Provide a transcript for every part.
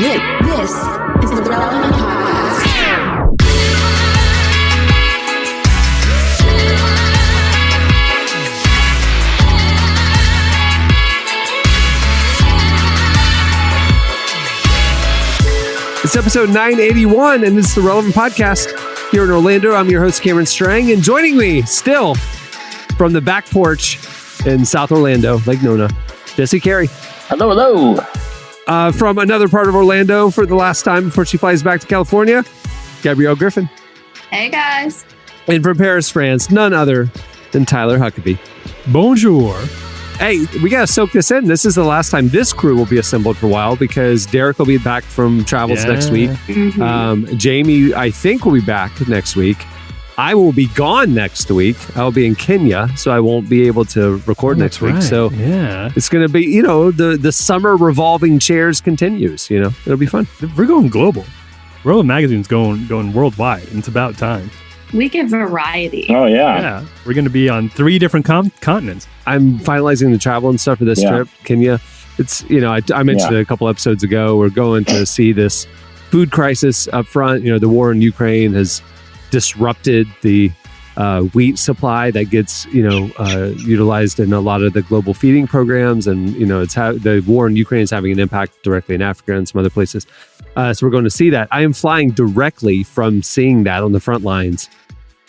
This is the Relevant Podcast. It's episode 981, and it's the Relevant Podcast here in Orlando. I'm your host, Cameron Strang, and joining me still from the back porch in South Orlando, Lake Nona, Jesse Carey. Hello, hello. From another part of Orlando for the last time before she flies back to California, Gabrielle Griffin. Hey, guys. And from Paris, France, none other than Tyler Huckabee. Bonjour. Hey, we got to soak this in. This is the last time this crew will be assembled for a while because Derek will be back from travels next week. Mm-hmm. Jamie, I think, will be back next week. I will be gone next week. I will be in Kenya, so I won't be able to record next week. Right. So it's going to be, the summer revolving chairs continues. It'll be fun. We're going global. Relevant Magazine's going worldwide, and it's about time. We give variety. Oh, yeah. Yeah, we're going to be on 3 different continents. I'm finalizing the travel and stuff for this trip, Kenya. It's, I mentioned it a couple episodes ago. We're going to see this food crisis up front. The war in Ukraine has disrupted the wheat supply that gets, utilized in a lot of the global feeding programs. And, the war in Ukraine is having an impact directly in Africa and some other places. So we're going to see that. I am flying directly from seeing that on the front lines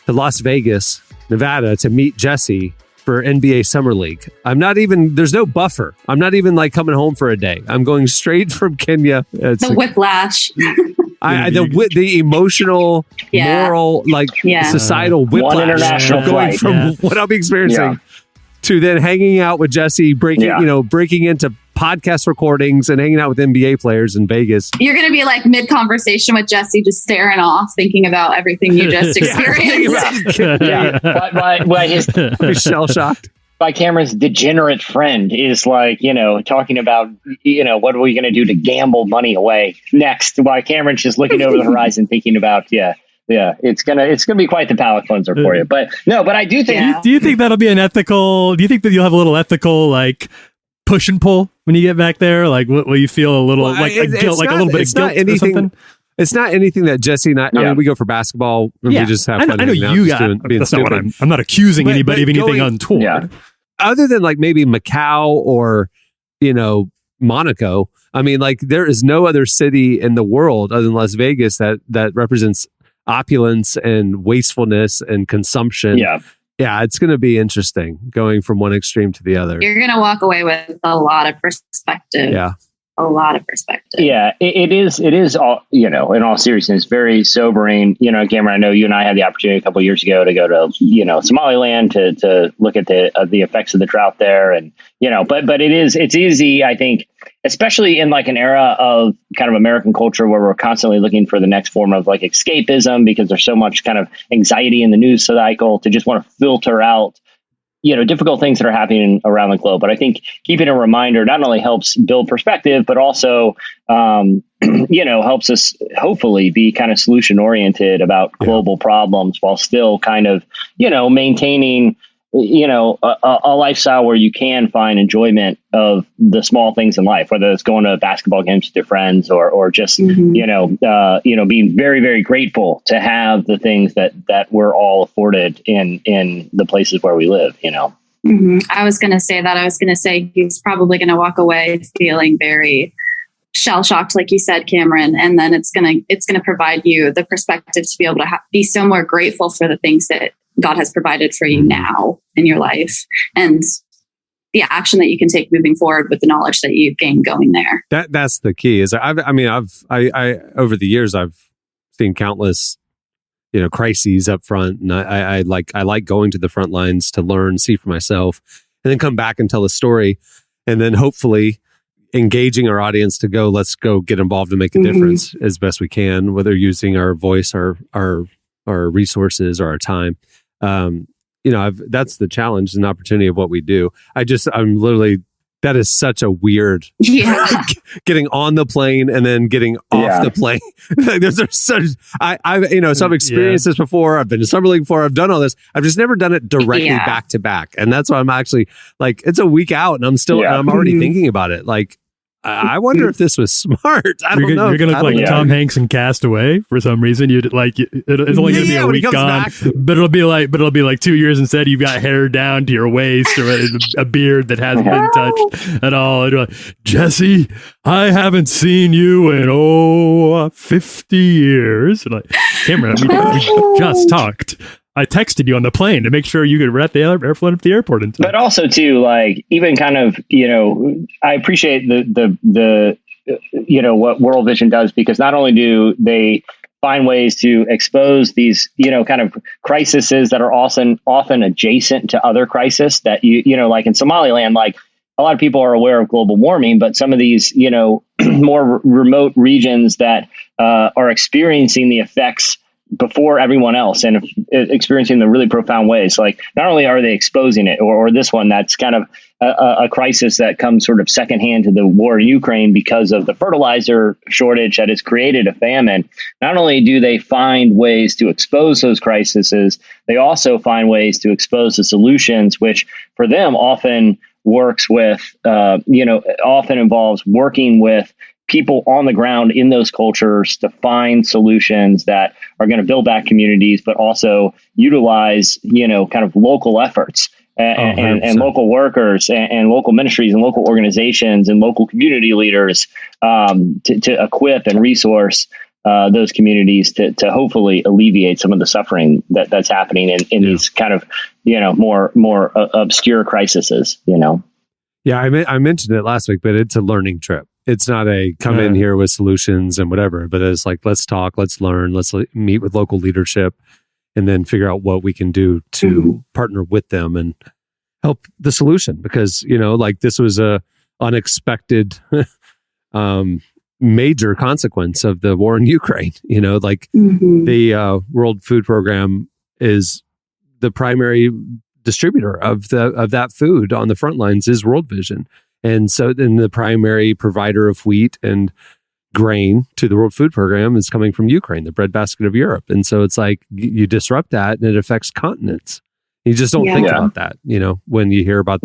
to Las Vegas, Nevada to meet Jesse for NBA Summer League. There's no buffer. I'm not even coming home for a day. I'm going straight from Kenya. The whiplash. The emotional, moral, societal whiplash. One international going flight. from what I'll be experiencing to then hanging out with Jesse, breaking into podcast recordings and hanging out with NBA players in Vegas. You're going to be mid-conversation with Jesse, just staring off, thinking about everything you just experienced. But his shell-shocked. By Cameron's degenerate friend is talking about, what are we going to do to gamble money away next? While Cameron's just looking over the horizon, thinking about, it's gonna be quite the palate cleanser for you. But I do think. Do you think that'll be do you think that you'll have a little ethical, push and pull when you get back there? Will you feel a little a little bit of guilt or something? It's not anything that Jesse and I mean, we go for basketball and we just have fun. I know you got. That's not what I'm not accusing anybody of anything untoward. Yeah. Other than maybe Macau or, Monaco. I mean, there is no other city in the world other than Las Vegas that represents opulence and wastefulness and consumption. Yeah, it's going to be interesting going from one extreme to the other. You're going to walk away with a lot of perspective. Yeah. A lot of perspective. Yeah, it is all, in all seriousness, very sobering. Cameron, I know you and I had the opportunity a couple of years ago to go to, Somaliland to look at the effects of the drought there. And, but it's easy, I think, especially in an era of kind of American culture where we're constantly looking for the next form of escapism because there's so much kind of anxiety in the news cycle to just want to filter out difficult things that are happening around the globe. But I think keeping a reminder not only helps build perspective, but also, helps us hopefully be kind of solution oriented about global problems while still kind of, maintaining, a lifestyle where you can find enjoyment of the small things in life, whether it's going to basketball games with your friends or just, being very, very grateful to have the things that we're all afforded in the places where we live, Mm-hmm. I was going to say that. I was going to say he's probably going to walk away feeling very shell-shocked, like you said, Cameron, and then it's going to provide you the perspective to be able to be so more grateful for the things that God has provided for you now in your life and the action that you can take moving forward with the knowledge that you've gained going there. That's the key. Is I over the years I've seen countless crises up front, and I like going to the front lines to learn, see for myself, and then come back and tell a story, and then hopefully engaging our audience to let's go get involved and make a difference as best we can, whether using our voice, our resources, or our time. That's the challenge and opportunity of what we do. I'm literally, that is such a weird getting on the plane and then getting off the plane. Those are such, I've experienced this before. I've been to Summer League before. I've done all this. I've just never done it directly back to back. And that's why I'm actually it's a week out and I'm already thinking about it. I wonder if this was smart. I don't know. You're going to look like Tom Hanks in Castaway for some reason. You'd like it's only going to be a week gone, but it'll be like 2 years instead. You've got hair down to your waist or a beard that hasn't been touched at all. And you're like, Jesse, I haven't seen you in 50 years. And like, Cameron, we just talked. I texted you on the plane to make sure you could at the airplane at the airport. But also too, like even kind of, I appreciate the what World Vision does, because not only do they find ways to expose these, kind of crises that are often adjacent to other crises that like in Somaliland, like a lot of people are aware of global warming, but some of these, more remote regions that are experiencing the effects before everyone else and experiencing the really profound ways. Like not only are they exposing it, or this one that's kind of a crisis that comes sort of secondhand to the war in Ukraine because of the fertilizer shortage that has created a famine. Not only do they find ways to expose those crises, they also find ways to expose the solutions, which for them often works with, often involves working with people on the ground in those cultures to find solutions that are going to build back communities, but also utilize, kind of local efforts and local workers and local ministries and local organizations and local community leaders to equip and resource those communities to hopefully alleviate some of the suffering that's happening in these kind of, more obscure crises, Yeah, I mentioned it last week, but it's a learning trip. It's not a come in here with solutions and whatever, but it's like, let's talk, let's learn, let's meet with local leadership and then figure out what we can do to partner with them and help the solution. Because, like this was a unexpected major consequence of the war in Ukraine. The World Food Program is the primary distributor of that food on the front lines is World Vision. And so then the primary provider of wheat and grain to the World Food Program is coming from Ukraine, the breadbasket of Europe. And so it's like you disrupt that and it affects continents. You just don't think about that, when you hear about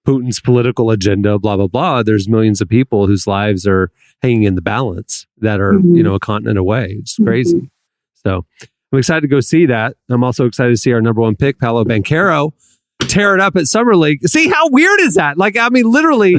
Putin's political agenda, blah, blah, blah. There's millions of people whose lives are hanging in the balance that are, a continent away. It's crazy. So I'm excited to go see that. I'm also excited to see our number one pick, Paolo Banchero, tear it up at Summer League. See, how weird is that? Like, I mean, literally,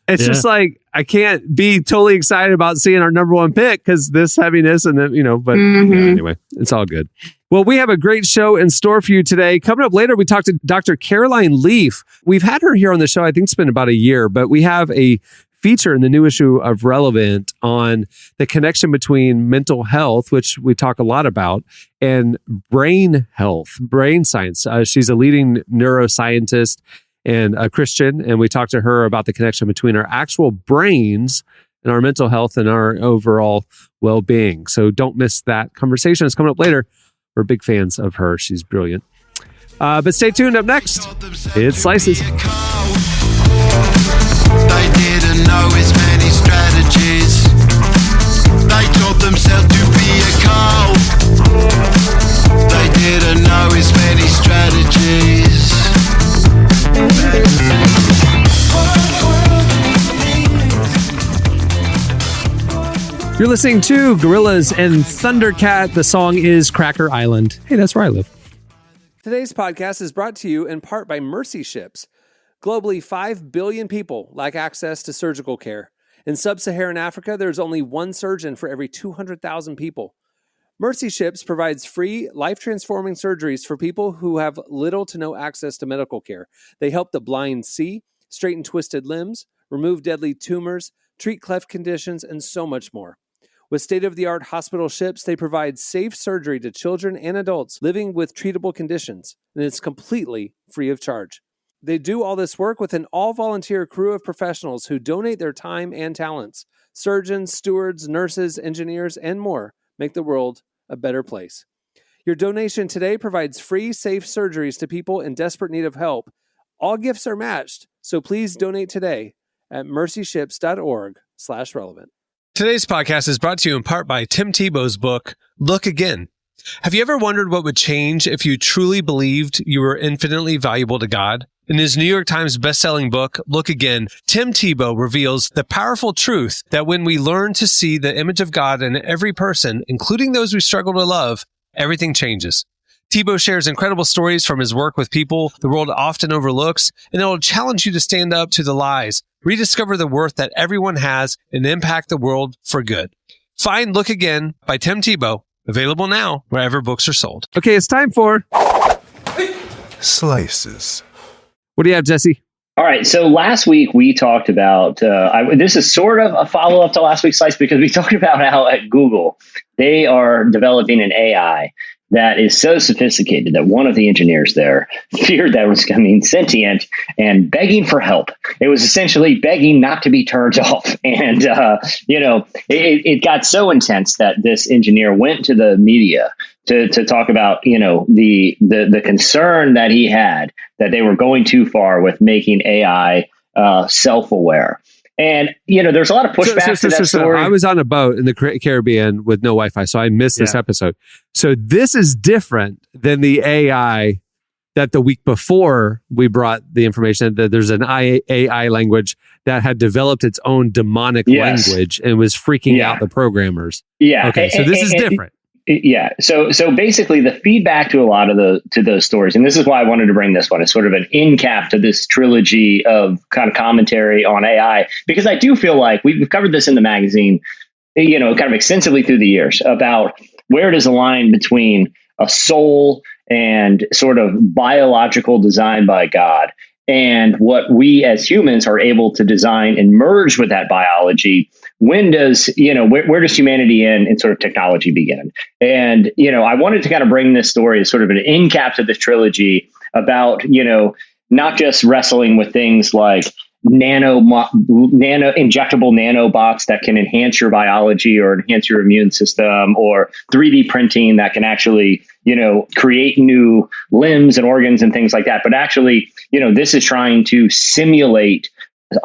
it's just like, I can't be totally excited about seeing our number one pick because this heaviness and then, but anyway, it's all good. Well, we have a great show in store for you today. Coming up later, we talked to Dr. Caroline Leaf. We've had her here on the show. I think it's been about a year, but we have a feature in the new issue of Relevant on the connection between mental health, which we talk a lot about, and brain health, brain science. She's a leading neuroscientist and a Christian, and we talked to her about the connection between our actual brains and our mental health and our overall well-being. So don't miss that conversation. It's coming up later. We're big fans of her. She's brilliant. But stay tuned. Up next, it's Slices. They didn't know his many strategies. They taught themselves to be a cow. They didn't know his many strategies. You're listening to Gorillaz and Thundercat. The song is Cracker Island. Hey, that's where I live. Today's podcast is brought to you in part by Mercy Ships. Globally, 5 billion people lack access to surgical care. In sub-Saharan Africa, there's only one surgeon for every 200,000 people. Mercy Ships provides free, life-transforming surgeries for people who have little to no access to medical care. They help the blind see, straighten twisted limbs, remove deadly tumors, treat cleft conditions, and so much more. With state-of-the-art hospital ships, they provide safe surgery to children and adults living with treatable conditions, and it's completely free of charge. They do all this work with an all-volunteer crew of professionals who donate their time and talents. Surgeons, stewards, nurses, engineers, and more make the world a better place. Your donation today provides free, safe surgeries to people in desperate need of help. All gifts are matched, so please donate today at mercyships.org/relevant. Today's podcast is brought to you in part by Tim Tebow's book, Look Again. Have you ever wondered what would change if you truly believed you were infinitely valuable to God? In his New York Times bestselling book, Look Again, Tim Tebow reveals the powerful truth that when we learn to see the image of God in every person, including those we struggle to love, everything changes. Tebow shares incredible stories from his work with people the world often overlooks, and it will challenge you to stand up to the lies, rediscover the worth that everyone has, and impact the world for good. Find Look Again by Tim Tebow, available now wherever books are sold. Okay, it's time for Slices. What do you have, Jesse? All right. So last week we talked about, this is sort of a follow-up to last week's slice because we talked about how at Google, they are developing an AI that is so sophisticated that one of the engineers there feared that it was becoming sentient and begging for help. It was essentially begging not to be turned off. And, it got so intense that this engineer went to the media to talk about, the concern that he had that they were going too far with making AI self-aware. And, there's a lot of pushback to that story. I was on a boat in the Caribbean with no Wi-Fi, so I missed this episode. So this is different than the AI that the week before we brought the information that there's an AI language that had developed its own demonic language and was freaking out the programmers. Yeah. Okay, so this is different. Yeah. So basically the feedback to a lot of those stories, and this is why I wanted to bring this one, is sort of an end cap to this trilogy of kind of commentary on AI, because I do feel like we've covered this in the magazine, kind of extensively through the years about where does the line between a soul and sort of biological design by God and what we as humans are able to design and merge with that biology. When does, where does humanity end and sort of technology begin? And, I wanted to kind of bring this story as sort of an end cap to this trilogy about, not just wrestling with things like nano injectable nanobots that can enhance your biology or enhance your immune system, or 3D printing that can actually, create new limbs and organs and things like that. But actually, this is trying to simulate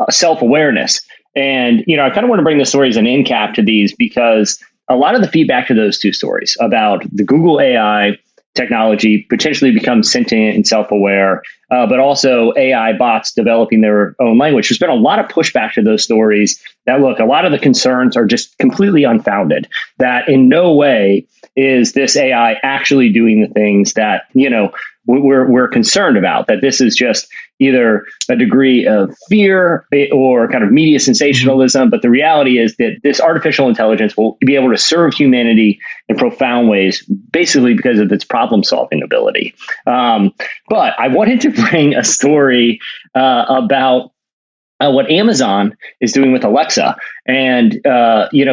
self-awareness. And, I kind of want to bring the story as an end cap to these because a lot of the feedback to those two stories about the Google AI technology potentially becomes sentient and self-aware, but also AI bots developing their own language. There's been a lot of pushback to those stories that, look, a lot of the concerns are just completely unfounded, that in no way is this AI actually doing the things that, we're concerned about, that this is just either a degree of fear or kind of media sensationalism. But the reality is that this artificial intelligence will be able to serve humanity in profound ways, basically because of its problem solving ability. But I wanted to bring a story about what Amazon is doing with Alexa and,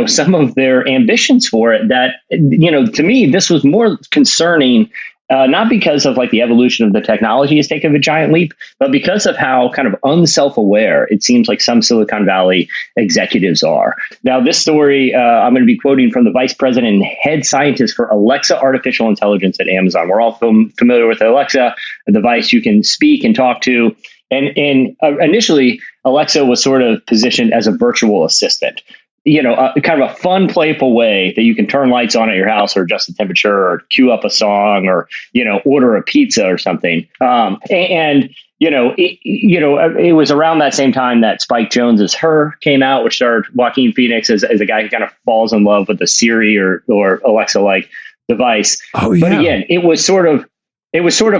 some of their ambitions for it that, to me, this was more concerning. Not because of like the evolution of the technology has taken a giant leap, but because of how kind of unself-aware it seems like some Silicon Valley executives are. Now, this story, I'm going to be quoting from the vice president and head scientist for Alexa Artificial Intelligence at Amazon. We're all familiar with Alexa, a device you can speak and talk to. And initially, Alexa was sort of positioned as a virtual assistant. Kind of a fun, playful way that you can turn lights on at your house or adjust the temperature or queue up a song or, order a pizza or something. It was around that same time that Spike Jonze's Her came out, which starred Joaquin Phoenix as a guy who kind of falls in love with a Siri or Alexa-like device. Oh, yeah. But again, it was sort of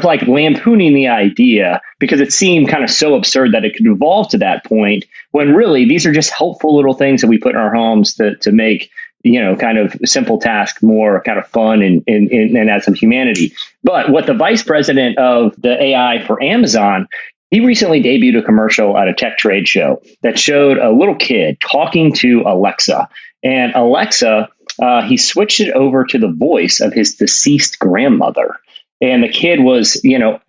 like lampooning the idea because it seemed kind of so absurd that it could evolve to that point when really these are just helpful little things that we put in our homes to make, kind of simple tasks more kind of fun and add some humanity. But what the vice president of the AI for Amazon, he recently debuted a commercial at a tech trade show that showed a little kid talking to Alexa. And Alexa, he switched it over to the voice of his deceased grandmother. And the kid was,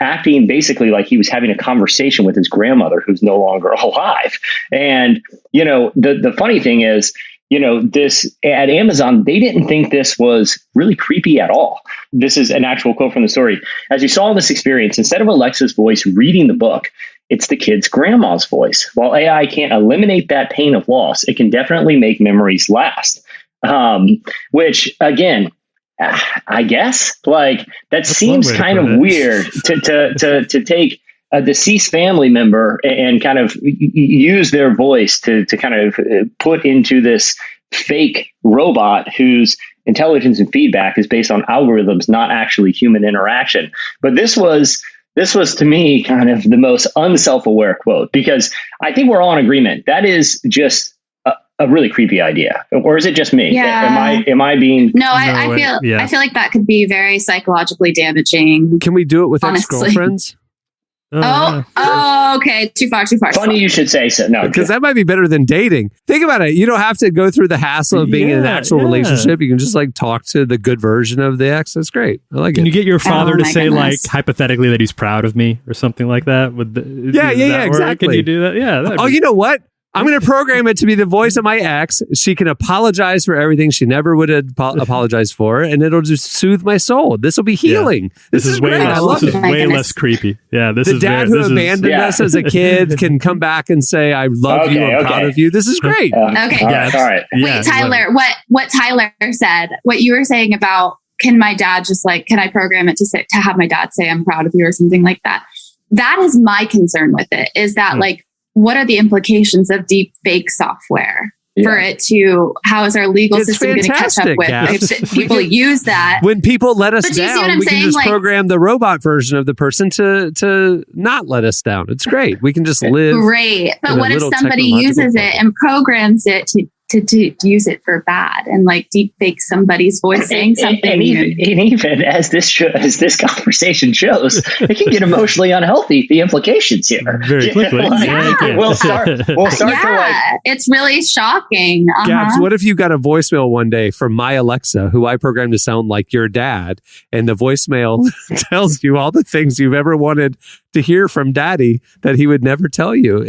acting basically like he was having a conversation with his grandmother who's no longer alive. And, the funny thing is, this at Amazon, they didn't think this was really creepy at all. This is an actual quote from the story. As you saw in this experience, instead of Alexa's voice reading the book, it's the kid's grandma's voice. While AI can't eliminate that pain of loss, it can definitely make memories last. Which, again, I guess like that seems kind of weird to take a deceased family member and kind of use their voice to kind of put into this fake robot whose intelligence and feedback is based on algorithms, not actually human interaction. But this was to me kind of the most unself-aware quote, because I think we're all in agreement. That is just a really creepy idea. Or is it just me? Yeah. Am I being... No, I feel like that could be very psychologically damaging. Can we do it with honestly. ex-girlfriends? Okay. Too far. Funny you should say so. No, Because that might be better than dating. Think about it. You don't have to go through the hassle of being in an actual relationship. You can just like talk to the good version of the ex. That's great. I like it. Can you get your father to my say goodness. like hypothetically that he's proud of me or something like that? Yeah, exactly. Can you do that? Yeah. Oh, you know what? I'm going to program it to be the voice of my ex. She can apologize for everything she never would have apologized for, and it'll just soothe my soul. This will be healing. This is way great. I love this is it. way less creepy. Yeah, this The is dad who abandoned us as a kid can come back and say, "I love you. I'm proud of you." This is great. Okay. All right. Wait, Tyler, what Tyler said, what you were saying about, can my dad just like, can I program it to have my dad say I'm proud of you or something like that? That is my concern with it, is that like, what are the implications of deep fake software for it to, how is our legal system going to catch up with if people use that? When people let us But do you see what down, I'm we can saying? just Like- program the robot version of the person to not let us down. It's great. We can just live. Great. But in a what if little somebody technological uses it bubble. and programs it to use it for bad and like deep fake somebody's voice saying something? And even as this conversation shows, it can get emotionally unhealthy. The implications here Very quickly. We'll start to like. It's really shocking. Gabs, what if you got a voicemail one day from my Alexa, who I programmed to sound like your dad, and the voicemail tells you all the things you've ever wanted to hear from daddy that he would never tell you?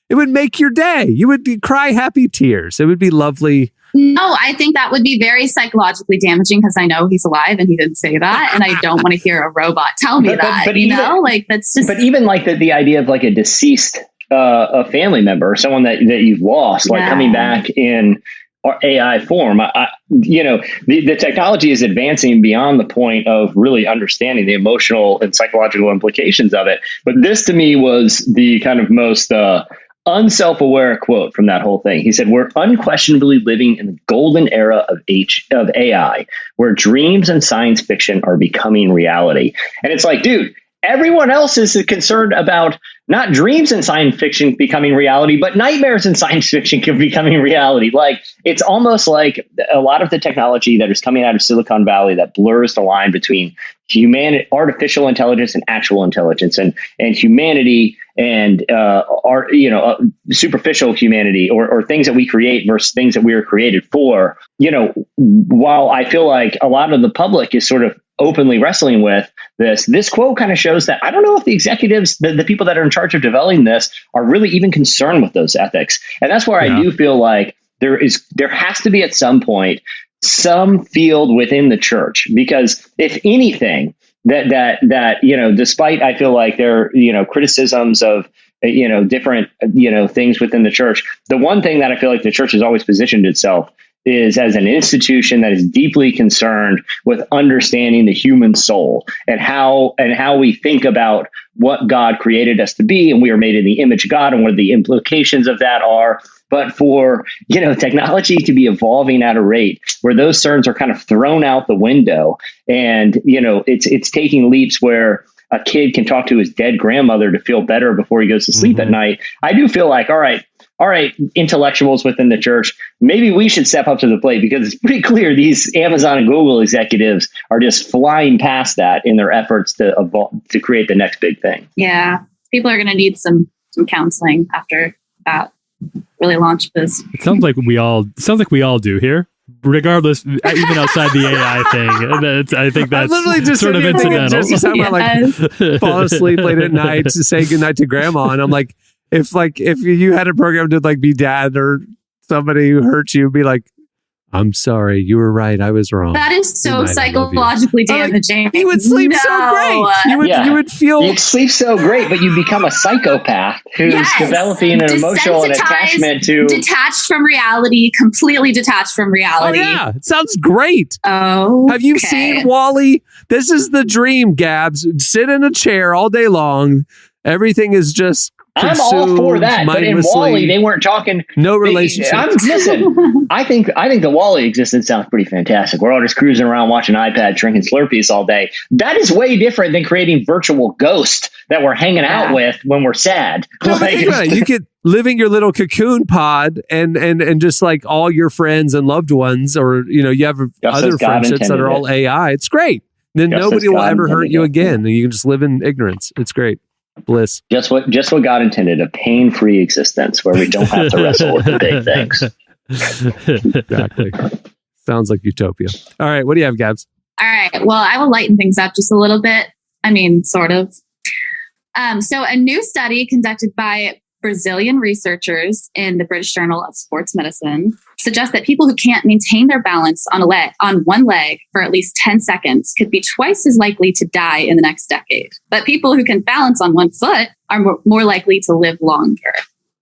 It would make your day. You would cry happy tears. It would be lovely. No, I think that would be very psychologically damaging because I know he's alive and he didn't say that. And I don't want to hear a robot tell me that. But that's just. But even like the idea of like a deceased a family member, someone that you've lost, like coming back in AI form. The technology is advancing beyond the point of really understanding the emotional and psychological implications of it. But this to me was the kind of most unself-aware quote from that whole thing. He said, "We're unquestionably living in the golden era of AI, where dreams and science fiction are becoming reality." And it's like, dude, everyone else is concerned about not dreams and science fiction becoming reality, but nightmares and science fiction becoming reality. Like, it's almost like a lot of the technology that is coming out of Silicon Valley that blurs the line between artificial intelligence and actual intelligence, and humanity and superficial humanity, or things that we create versus things that we were created for. While I feel like a lot of the public is sort of openly wrestling with this quote kind of shows that I don't know if the executives, the people that are in charge of developing this, are really even concerned with those ethics. And that's where I do feel like there has to be at some point some field within the church, because if anything, that despite I feel like there are criticisms of different things within the church, the one thing that I feel like the church has always positioned itself is as an institution that is deeply concerned with understanding the human soul and how we think about what God created us to be, and we are made in the image of God, and what the implications of that are. But for technology to be evolving at a rate where those terms are kind of thrown out the window, and it's taking leaps where a kid can talk to his dead grandmother to feel better before he goes to sleep at night, I do feel like, all right, intellectuals within the church, maybe we should step up to the plate, because it's pretty clear these Amazon and Google executives are just flying past that in their efforts to evolve, to create the next big thing. Yeah, people are going to need some counseling after that really launch this. It sounds like we all do here, regardless, even outside the AI thing. I think that's literally just sort of incidental. Just talking about like fall asleep late at night to say goodnight to grandma, and I'm like, if you had a program to like be dad or somebody who hurt you, be like, "I'm sorry, you were right, I was wrong." That is so psychologically damaging. You would sleep so great. You would feel. You'd sleep so great, but you become a psychopath who's developing an emotional attachment to detached from reality, completely detached from reality. Oh yeah, it sounds great. Oh, have you seen WALL-E? This is the dream, Gabs. Sit in a chair all day long Everything is just I'm all for that, but in WALL-E they weren't talking. No relationship. Listen, I think the WALL-E existence sounds pretty fantastic. We're all just cruising around watching iPad, drinking Slurpees all day. That is way different than creating virtual ghosts that we're hanging out with when we're sad. No, but think about it. You could live in your little cocoon pod and just like all your friends and loved ones, or you have other friendships that are all AI. It's great. Then nobody will ever hurt you again, and you can just live in ignorance. It's great. Bliss. Just what God intended, a pain-free existence where we don't have to wrestle with the big things. Exactly. Sounds like utopia. All right. What do you have, Gabs? All right. Well, I will lighten things up just a little bit. I mean, sort of. So a new study conducted by Brazilian researchers in the British Journal of Sports Medicine suggests that people who can't maintain their balance on one leg for at least 10 seconds could be twice as likely to die in the next decade. But people who can balance on one foot are more likely to live longer.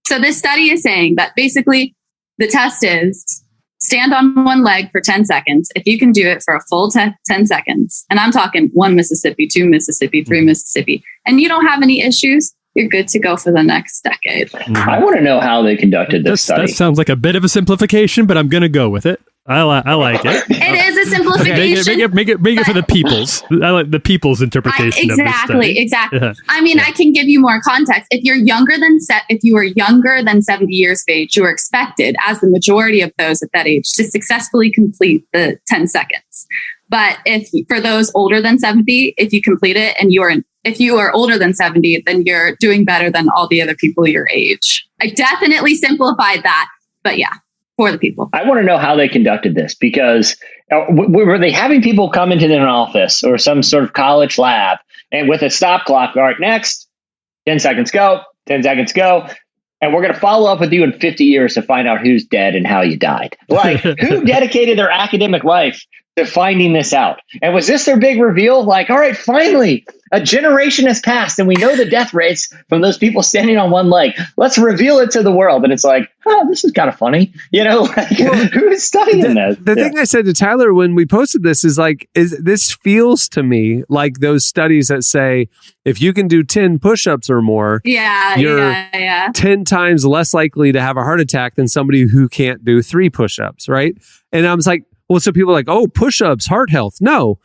So this study is saying that basically the test is stand on one leg for 10 seconds. If you can do it for a full 10 seconds, and I'm talking 1 Mississippi, 2 Mississippi, 3 Mississippi, and you don't have any issues, you're good to go for the next decade. I want to know how they conducted this study. That sounds like a bit of a simplification, but I'm going to go with it. I like it. It is a simplification. Make it for the people's. I like the people's interpretation of this study. Exactly. Yeah. I mean, I can give you more context. If you were younger than 70 years of age, you were expected, as the majority of those at that age, to successfully complete the 10 seconds. But for those older than 70, if you complete it and if you are older than 70, then you're doing better than all the other people your age. I definitely simplified that, but yeah, for the people. I want to know how they conducted this, because were they having people come into their office or some sort of college lab and with a stop clock, all right, next, 10 seconds go, 10 seconds go. And we're going to follow up with you in 50 years to find out who's dead and how you died. Like, who dedicated their academic life to finding this out? And was this their big reveal? Like, all right, finally, a generation has passed and we know the death rates from those people standing on one leg. Let's reveal it to the world. And it's like, oh, this is kind of funny. Who's studying this? The thing I said to Tyler when we posted this is like, this feels to me like those studies that say, if you can do 10 push-ups or more, you're 10 times less likely to have a heart attack than somebody who can't do 3 push-ups, right? And I was like, well, so people are like, oh, push-ups, heart health. No,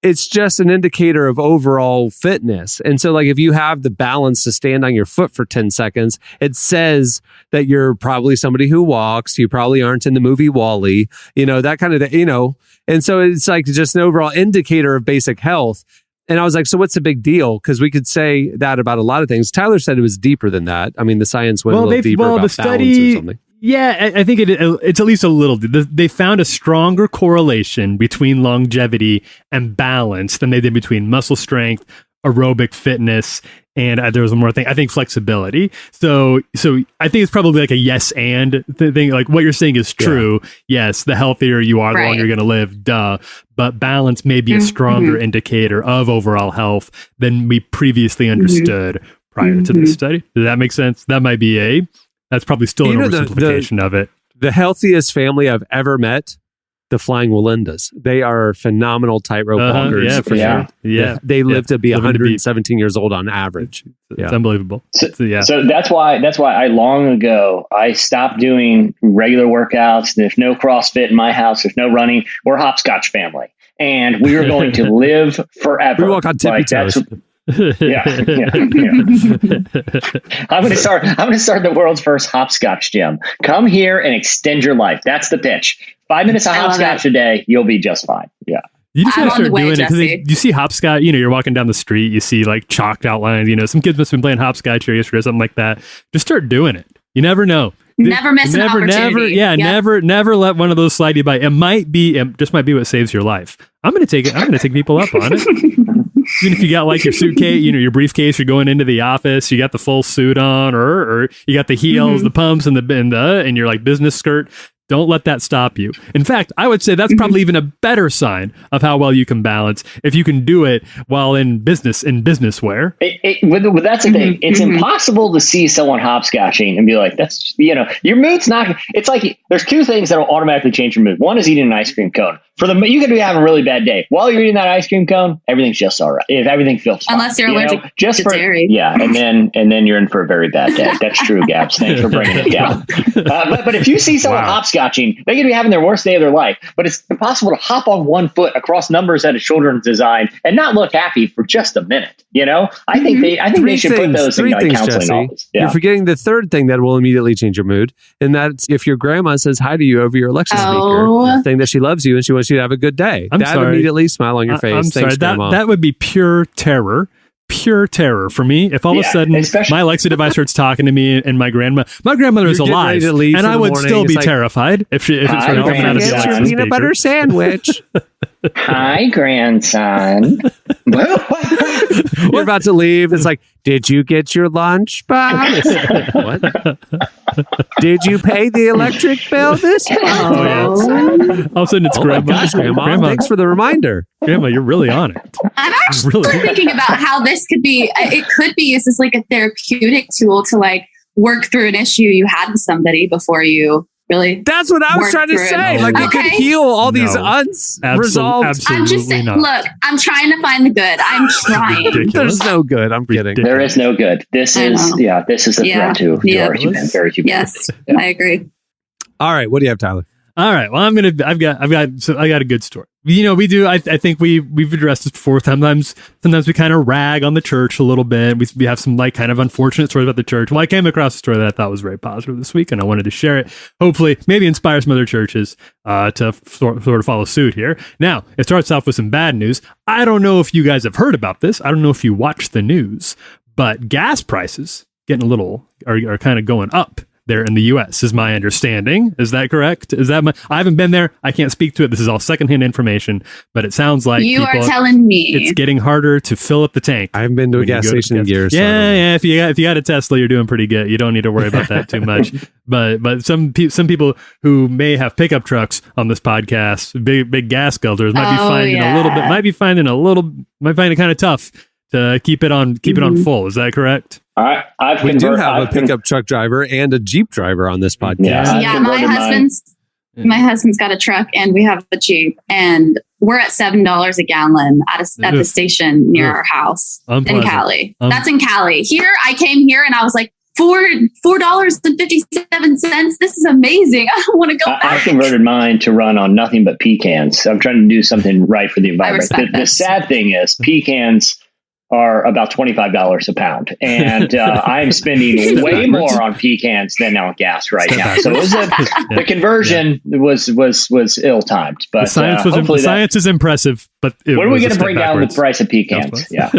it's just an indicator of overall fitness. And so like if you have the balance to stand on your foot for 10 seconds, it says that you're probably somebody who walks. You probably aren't in the movie WALL-E, that kind of, And so it's like just an overall indicator of basic health. And I was like, so what's the big deal? Because we could say that about a lot of things. Tyler said it was deeper than that. I mean, the science went a little deeper about the study, balance or something. Yeah, I think it's at least a little. They found a stronger correlation between longevity and balance than they did between muscle strength, aerobic fitness, and there was one more thing. I think flexibility. So I think it's probably like a yes and thing. Like what you're saying is true. Yeah. Yes, the healthier you are, the longer you're going to live. Duh. But balance may be a stronger indicator of overall health than we previously understood prior to this study. Does that make sense? That might be that's probably still an oversimplification of it. The healthiest family I've ever met, the Flying Wallendas. They are phenomenal tightrope walkers. Yeah, for sure. Yeah. They live to be 117 years old on average. It's unbelievable. So that's why I long ago, I stopped doing regular workouts. There's no CrossFit in my house. There's no running. We're a hopscotch family. And we are going to live forever. We walk on tippy toes. Yeah. I'm going to start the world's first hopscotch gym. Come here and extend your life. That's the pitch. 5 minutes of hopscotch a day, you'll be just fine. Yeah. You just gotta start doing it because you see hopscotch. You're walking down the street, you see like chalked outlines. Some kids must have been playing hopscotch here yesterday or something like that. Just start doing it. You never know. Never miss an opportunity. Never let one of those slide you by. It just might be what saves your life. I'm going to take it. I'm going to take people up on it. Even if you got like your suitcase, your briefcase, you're going into the office, you got the full suit on, or you got the heels, the pumps, and your like business skirt. Don't let that stop you. In fact, I would say that's probably even a better sign of how well you can balance if you can do it while in business wear. That's the thing. It's impossible to see someone hopscotching and be like, that's, your mood's not, it's like, there's two things that will automatically change your mood. One is eating an ice cream cone. You could be having a really bad day. While you're eating that ice cream cone, everything's just all right. If everything feels fine. Unless you're allergic just to for, dairy. Yeah. And then you're in for a very bad day. That's true, Gabs. Thanks for bringing it down. But if you see someone hopscotching, they could be having their worst day of their life, but it's impossible to hop on one foot across numbers at a children's design and not look happy for just a minute. I think they should put those in counseling Jesse. office. Yeah. You're forgetting the third thing that will immediately change your mood, and that's if your grandma says hi to you over your Alexa speaker, saying that she loves you and she wants you to have a good day. I'm sorry. Immediately smile on your face. I'm Thanks, sorry. Grandma. That would be pure terror for me. If all of a sudden my Alexa device starts talking to me and my grandmother is alive, and I would still be terrified if it's running coming out of the Alexa speaker. Peanut butter sandwich. Hi, grandson. You're about to leave. It's like, did you get your lunch box? What? Did you pay the electric bill this month? Oh, yeah. All of a sudden it's Grandma. Gosh, Grandma. Thanks for the reminder. Grandma, you're really on it. I'm actually thinking about how this could be used as like a therapeutic tool to like work through an issue you had with somebody before you really. That's what I was trying to say. Like it could heal all these unresolved. Absolutely I'm just saying, not. look, I'm trying to find the good. I'm trying. Ridiculous. There's no good. I'm kidding. There is no good. This is a threat to our very human. Yes, I agree. All right, what do you have, Tyler? All right. Well, I've got a good story. We do. I think we've addressed this before. Sometimes we kind of rag on the church a little bit. We have some like kind of unfortunate stories about the church. Well, I came across a story that I thought was very positive this week, and I wanted to share it. Hopefully, maybe inspire some other churches to sort of follow suit here. Now, it starts off with some bad news. I don't know if you guys have heard about this. I don't know if you watch the news, but gas prices getting are kind of going up there in the U.S. is my understanding. Is that correct? I haven't been there. I can't speak to it. This is all secondhand information, but it sounds like you are telling me it's getting harder to fill up the tank. I haven't been to a gas station in years. Yeah. If you got a Tesla, you're doing pretty good. You don't need to worry about that too much. But some people who may have pickup trucks on this podcast, big gas guzzlers, might be finding it kind of tough to keep it on full. Is that correct? We do have a pickup truck driver and a Jeep driver on this podcast. Yeah, my husband's got a truck and we have a Jeep, and we're at $7 a gallon at the station near our house in Cali. That's in Cali. Here, I came here and I was like, $4.57. This is amazing. I don't want to go back. I converted mine to run on nothing but pecans. I'm trying to do something right for the environment. The sad thing is pecans are about $25 a pound, and I'm spending way more on pecans than on gas right now. So the conversion was ill timed. But the science is impressive. But when are we going to bring down the price of pecans? Yeah,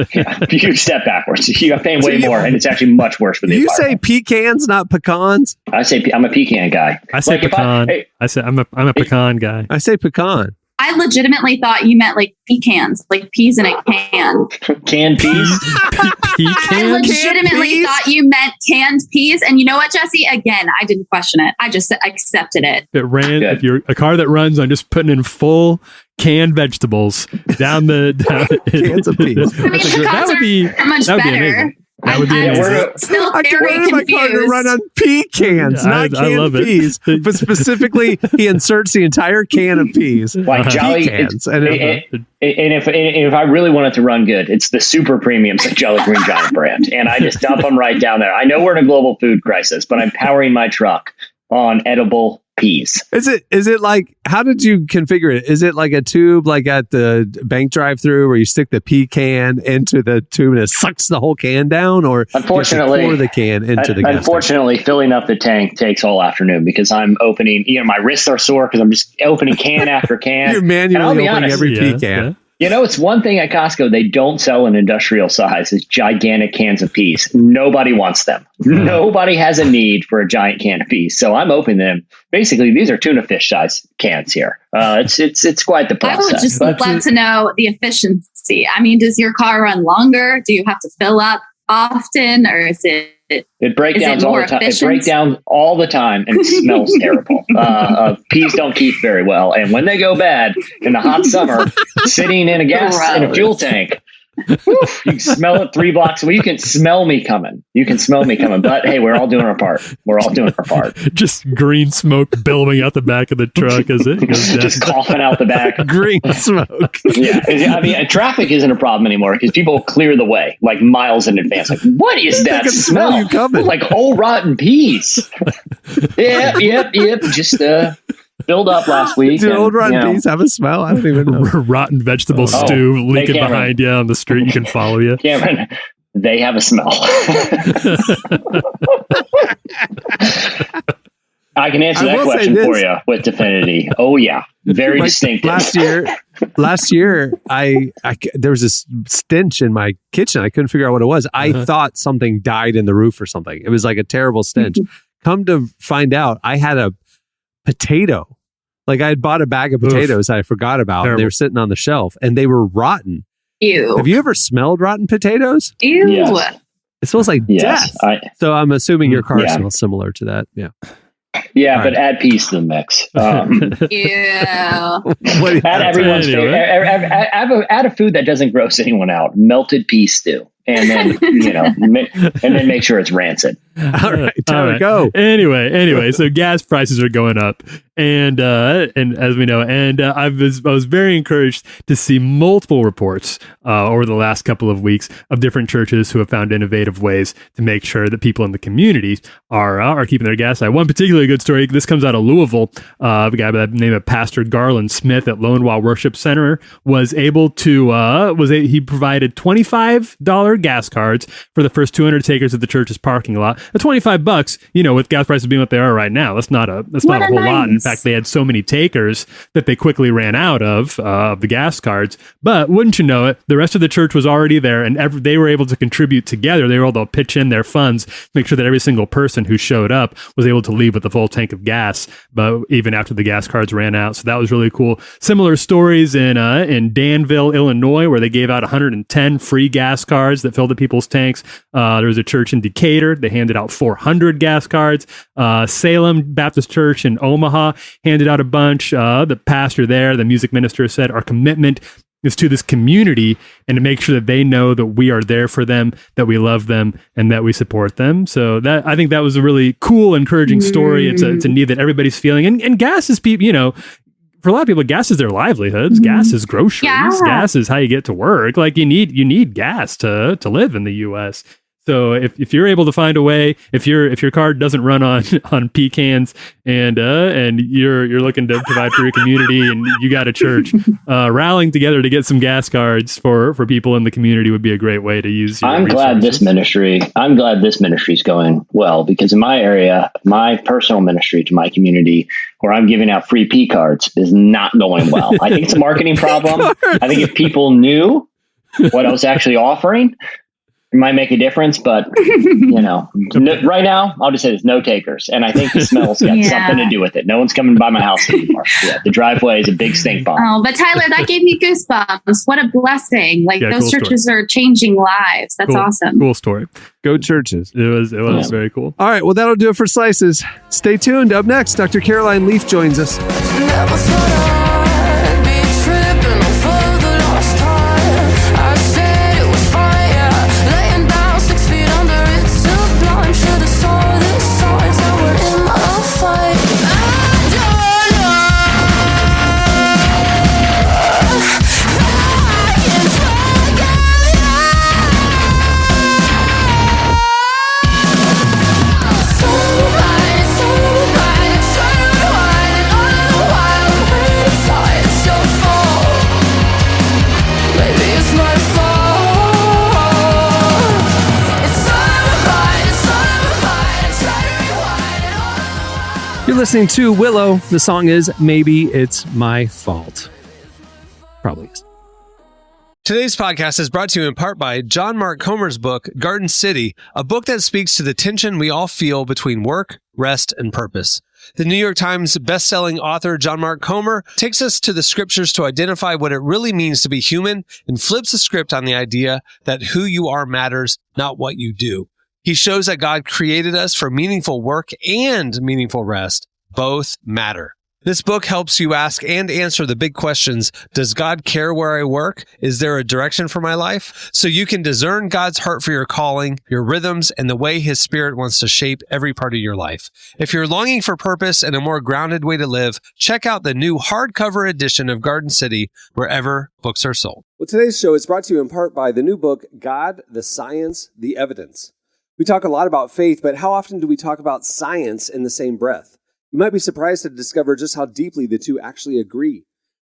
huge step backwards. You're paying way more, and it's actually much worse for the environment. You say pecans, not pecans? I say I'm a pecan guy. I say pecan. I'm a pecan guy. I say pecan. I legitimately thought you meant like pecans, like peas in a can. Canned peas? I legitimately thought you meant canned peas. And you know what, Jesse? Again, I didn't question it. I just accepted it. If you're a car that runs on just putting in full canned vegetables down cans of peas. I mean, that would be much better. That would be still I converted my car to run on pecans, not canned peas. But specifically, he inserts the entire can of peas, like Jolly pecans. And if I really want it to run good, it's the super premiums like Jolly Green Giant brand, and I just dump them right down there. I know we're in a global food crisis, but I'm powering my truck on edible peas. Is it like, how did you configure it? Is it like a tube like at the bank drive-through where you stick the pecan into the tube and it sucks the whole can down, or unfortunately pour the can into the gas unfortunately tank? Filling up the tank takes all afternoon because I'm opening, my wrists are sore because I'm just opening can after can. You're manually opening every pecan. Yeah. It's one thing at Costco they don't sell in industrial size is gigantic cans of peas. Nobody wants them. Nobody has a need for a giant can of peas. So I'm opening them. Basically, these are tuna fish size cans here. It's quite the process. I would just love to know the efficiency. I mean, does your car run longer? Do you have to fill up often, or is it It breakdowns all more the time. It efficient? breakdowns all the time and it smells terrible. Peas don't keep very well, and when they go bad in the hot summer, sitting in a fuel tank, woof, you can smell it 3 blocks away. You can smell me coming. But hey, we're all doing our part. Just green smoke billowing out the back of the truck as it goes down. Just coughing out the back. Green smoke. Yeah, I mean, traffic isn't a problem anymore because people clear the way like miles in advance. Like, what is that can smell smell? you coming. Like old rotten peas. Yep. Just filled up last week. Do and, old rotten you know, peas have a smell? I don't even know. Rotten vegetable Oh. stew Hey, leaking Cameron. behind you on the street. You can follow you. Cameron, they have a smell. I can answer I that will say question for this. you with definity. Oh yeah, very Like, distinctive. last year, there was this stench in my kitchen. I couldn't figure out what it was. I thought something died in the roof or something. It was like a terrible stench. Come to find out, I had a potato. Like I had bought a bag of potatoes I forgot about. And they were sitting on the shelf and they were rotten. Ew. Have you ever smelled rotten potatoes? Ew. Yes. It smells like Yes, death. So I'm assuming your car Yeah. smells similar to that. Yeah. yeah, All but add peas to the mix. Ew. What do you- Add everyone's Anyway. favorite. Add a food that doesn't gross anyone out. Melted pea stew, and then and then make sure it's rancid. All right, Tyler, All right. go. Anyway, so gas prices are going up, and as we know, and I was very encouraged to see multiple reports over the last couple of weeks of different churches who have found innovative ways to make sure that people in the community are keeping their gas high. One particularly good story. This comes out of Louisville. A guy by the name of Pastor Garland Smith at Lone Wall Worship Center was able to he provided $25 gas cards for the first 200 takers of the church's parking lot. $25, with gas prices being what they are right now, that's not a whole lot. In fact, they had so many takers that they quickly ran out of the gas cards. But wouldn't you know it, the rest of the church was already there, and they were able to contribute together. They were able to pitch in their funds, make sure that every single person who showed up was able to leave with a full tank of gas, but even after the gas cards ran out. So that was really cool. Similar stories in Danville, Illinois, where they gave out 110 free gas cards that filled the people's tanks. There was a church in Decatur. They handed out 400 gas cards. Salem Baptist Church in Omaha handed out a bunch. The pastor there, the music minister, said, our commitment is to this community and to make sure that they know that we are there for them, that we love them, and that we support them. So that, I think that was a really cool, encouraging story. It's a need that everybody's feeling. And gas is people, for a lot of people, gas is their livelihoods. Gas is groceries. Yeah. Gas is how you get to work. Like you need gas to live in the US. So if you're able to find a way, if your car doesn't run on pecans and you're looking to provide for your community and you got a church, rallying together to get some gas cards for people in the community would be a great way to use. Your I'm glad this ministry is going well, because in my area, my personal ministry to my community, where I'm giving out free P cards, is not going well. I think it's a marketing problem. I think if people knew what I was actually offering, it might make a difference, but right now I'll just say there's no takers, and I think the smell's got something to do with it. No one's coming by my house anymore. Yeah, the driveway is a big stink bomb. Oh, but Tyler, that gave me goosebumps. What a blessing! Like Yeah, those cool churches are changing lives. That's awesome. Cool story. Go churches. It was very cool. All right, well, that'll do it for Slices. Stay tuned. Up next, Dr. Caroline Leaf joins us. Never thought I'd be tripping over the lost time. I said it was fine, yeah. Laying down 6 feet under it, sublime. Should have saw the signs that were in my fight. I don't know. I can forget so right, try to rewind it all in a while. Inside it's your fault. Maybe it's my fault. It's alright, try to rewind it all in a while. You're listening to Willow. The song is Maybe It's My Fault. Probably is. Today's podcast is brought to you in part by John Mark Comer's book, Garden City, a book that speaks to the tension we all feel between work, rest, and purpose. The New York Times bestselling author John Mark Comer takes us to the scriptures to identify what it really means to be human and flips the script on the idea that who you are matters, not what you do. He shows that God created us for meaningful work and meaningful rest. Both matter. This book helps you ask and answer the big questions. Does God care where I work? Is there a direction for my life? So you can discern God's heart for your calling, your rhythms, and the way His Spirit wants to shape every part of your life. If you're longing for purpose and a more grounded way to live, check out the new hardcover edition of Garden City wherever books are sold. Well, today's show is brought to you in part by the new book, God, the Science, the Evidence. We talk a lot about faith, but how often do we talk about science in the same breath? You might be surprised to discover just how deeply the two actually agree.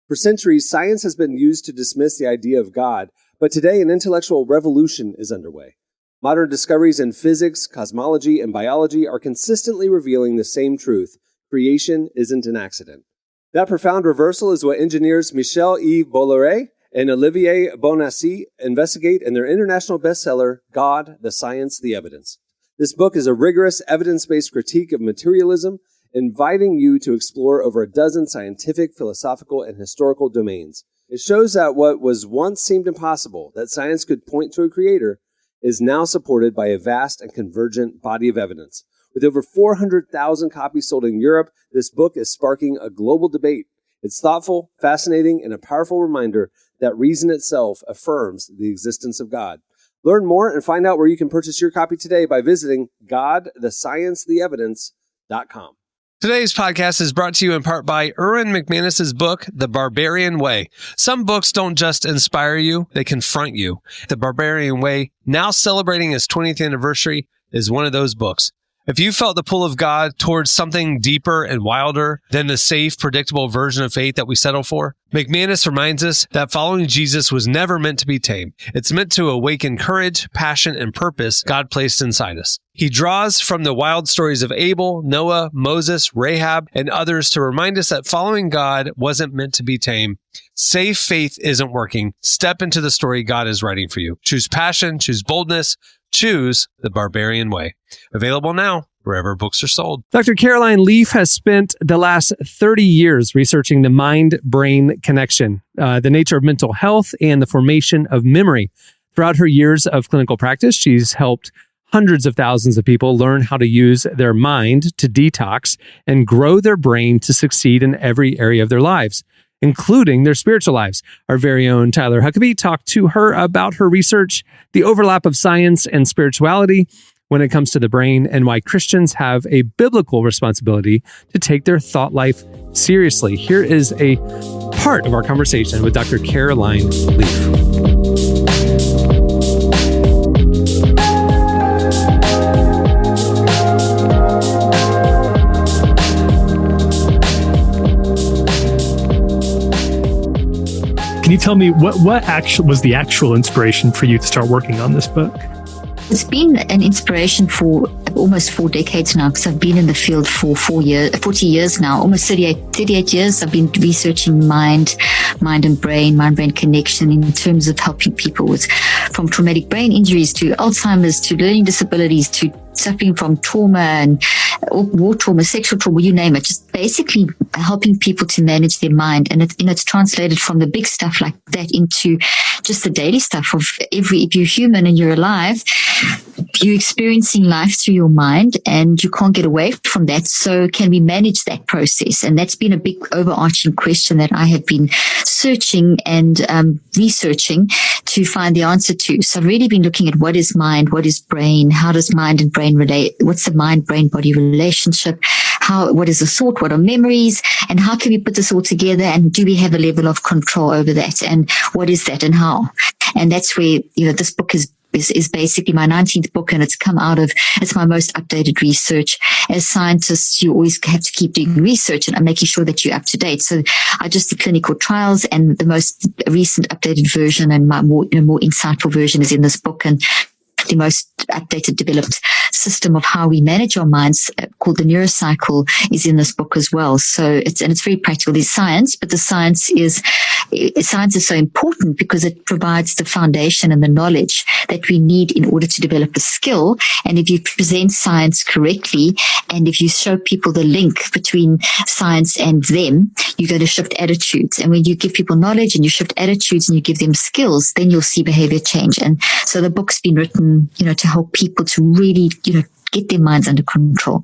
For centuries, science has been used to dismiss the idea of God, but today an intellectual revolution is underway. Modern discoveries in physics, cosmology, and biology are consistently revealing the same truth: creation isn't an accident. That profound reversal is what engineers Michel-Yves Bolloré and Olivier Bonassi investigate in their international bestseller, God, the Science, the Evidence. This book is a rigorous, evidence-based critique of materialism, inviting you to explore over a dozen scientific, philosophical, and historical domains. It shows that what was once seemed impossible, that science could point to a creator, is now supported by a vast and convergent body of evidence. With over 400,000 copies sold in Europe, this book is sparking a global debate. It's thoughtful, fascinating, and a powerful reminder that reason itself affirms the existence of God. Learn more and find out where you can purchase your copy today by visiting GodTheScienceTheEvidence.com. Today's podcast is brought to you in part by Erwin McManus's book, The Barbarian Way. Some books don't just inspire you, they confront you. The Barbarian Way, now celebrating its 20th anniversary, is one of those books. If you felt the pull of God towards something deeper and wilder than the safe, predictable version of faith that we settle for, McManus reminds us that following Jesus was never meant to be tame. It's meant to awaken courage, passion, and purpose God placed inside us. He draws from the wild stories of Abel, Noah, Moses, Rahab, and others to remind us that following God wasn't meant to be tame. Safe faith isn't working. Step into the story God is writing for you. Choose passion, choose boldness, choose the Barbarian Way. Available now wherever books are sold. Dr. Caroline Leaf has spent the last 30 years researching the mind-brain connection, the nature of mental health, and the formation of memory. Throughout her years of clinical practice, she's helped hundreds of thousands of people learn how to use their mind to detox and grow their brain to succeed in every area of their lives, including their spiritual lives. Our very own Tyler Huckabee talked to her about her research, the overlap of science and spirituality when it comes to the brain, and why Christians have a biblical responsibility to take their thought life seriously. Here is a part of our conversation with Dr. Caroline Leaf. Can you tell me what actually was the actual inspiration for you to start working on this book? It's been an inspiration for almost 4 decades now, because I've been in the field for 40 years now, almost 38 years. I've been researching mind and brain connection in terms of helping people from traumatic brain injuries to Alzheimer's to learning disabilities to suffering from trauma and war trauma, sexual trauma, you name it, just basically helping people to manage their mind. And it's translated from the big stuff like that into just the daily stuff of if you're human and you're alive, you're experiencing life through your mind and you can't get away from that. So can we manage that process? And that's been a big overarching question that I have been searching and researching to find the answer to. So I've really been looking at what is mind, what is brain, how does mind and brain relate, what's the mind-brain-body relationship, what is the thought, what are memories, and how can we put this all together, and do we have a level of control over that, and what is that and how? And that's where, this book is basically my 19th book, and it's my most updated research. As scientists, you always have to keep doing research and making sure that you're up to date. So I just did clinical trials, and the most recent updated version and my more insightful version is in this book. And the most updated, developed system of how we manage our minds, called the neurocycle, is in this book as well. So it's very practical. There's science, but the science is science is so important because it provides the foundation and the knowledge that we need in order to develop a skill. And if you present science correctly, and if you show people the link between science and them, you're going to shift attitudes. And when you give people knowledge and you shift attitudes and you give them skills, then you'll see behavior change. And so the book's been written, to help people to really, get their minds under control.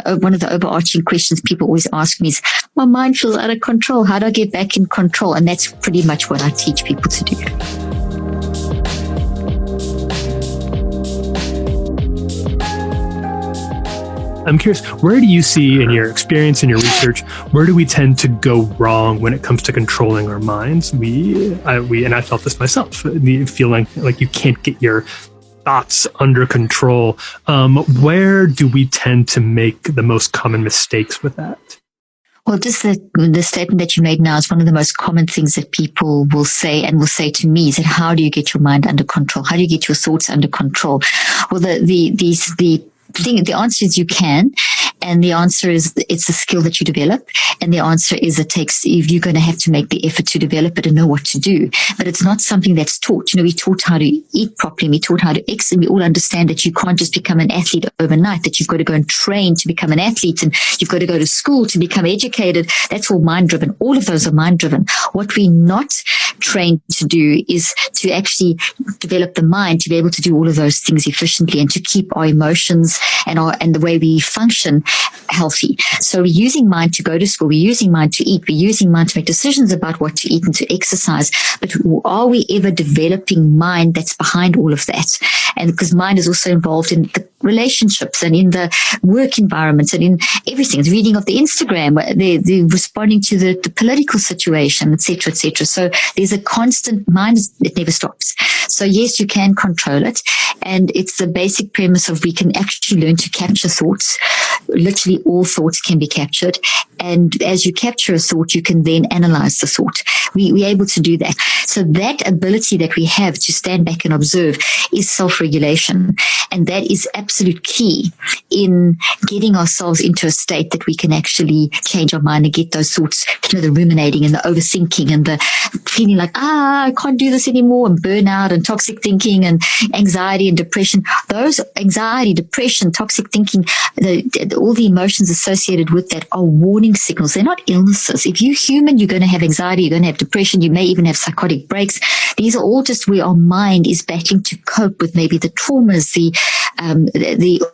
One of the overarching questions people always ask me is, my mind feels out of control. How do I get back in control? And that's pretty much what I teach people to do. I'm curious, where do you see in your experience, in your research, where do we tend to go wrong when it comes to controlling our minds? And I felt this myself, the feeling like you can't get your thoughts under control. Where do we tend to make the most common mistakes with that? Well, just the statement that you made now is one of the most common things that people will say to me is that, how do you get your mind under control? How do you get your thoughts under control? Well, the answer is you can. And the answer is it's a skill that you develop. And the answer is you're going to have to make the effort to develop it and know what to do. But it's not something that's taught. We taught how to eat properly. We taught how to exercise. We all understand that you can't just become an athlete overnight, that you've got to go and train to become an athlete, and you've got to go to school to become educated. That's all mind driven. All of those are mind driven. What we're not trained to do is to actually develop the mind to be able to do all of those things efficiently and to keep our emotions and the way we function healthy. So we're using mind to go to school, we're using mind to eat, we're using mind to make decisions about what to eat and to exercise. But are we ever developing mind that's behind all of that? And because mind is also involved in the relationships and in the work environments and in everything. The reading of the Instagram, the responding to the political situation, etc., etc. So there's a constant mind, it never stops. So yes, you can control it. And it's the basic premise of we can actually learn to capture thoughts. Literally all thoughts can be captured. And as you capture a thought, you can then analyze the thought. We're able to do that. So that ability that we have to stand back and observe is self-regulation. And that is absolute key in getting ourselves into a state that we can actually change our mind and get those thoughts, the ruminating and the overthinking and the feeling like, I can't do this anymore, and burnout and toxic thinking and anxiety and depression. Those anxiety, depression, toxic thinking, all the emotions associated with that are warning signals. They're not illnesses. If you're human, you're going to have anxiety, you're going to have depression, you may even have psychotic breaks. These are all just where our mind is battling to cope with maybe the traumas,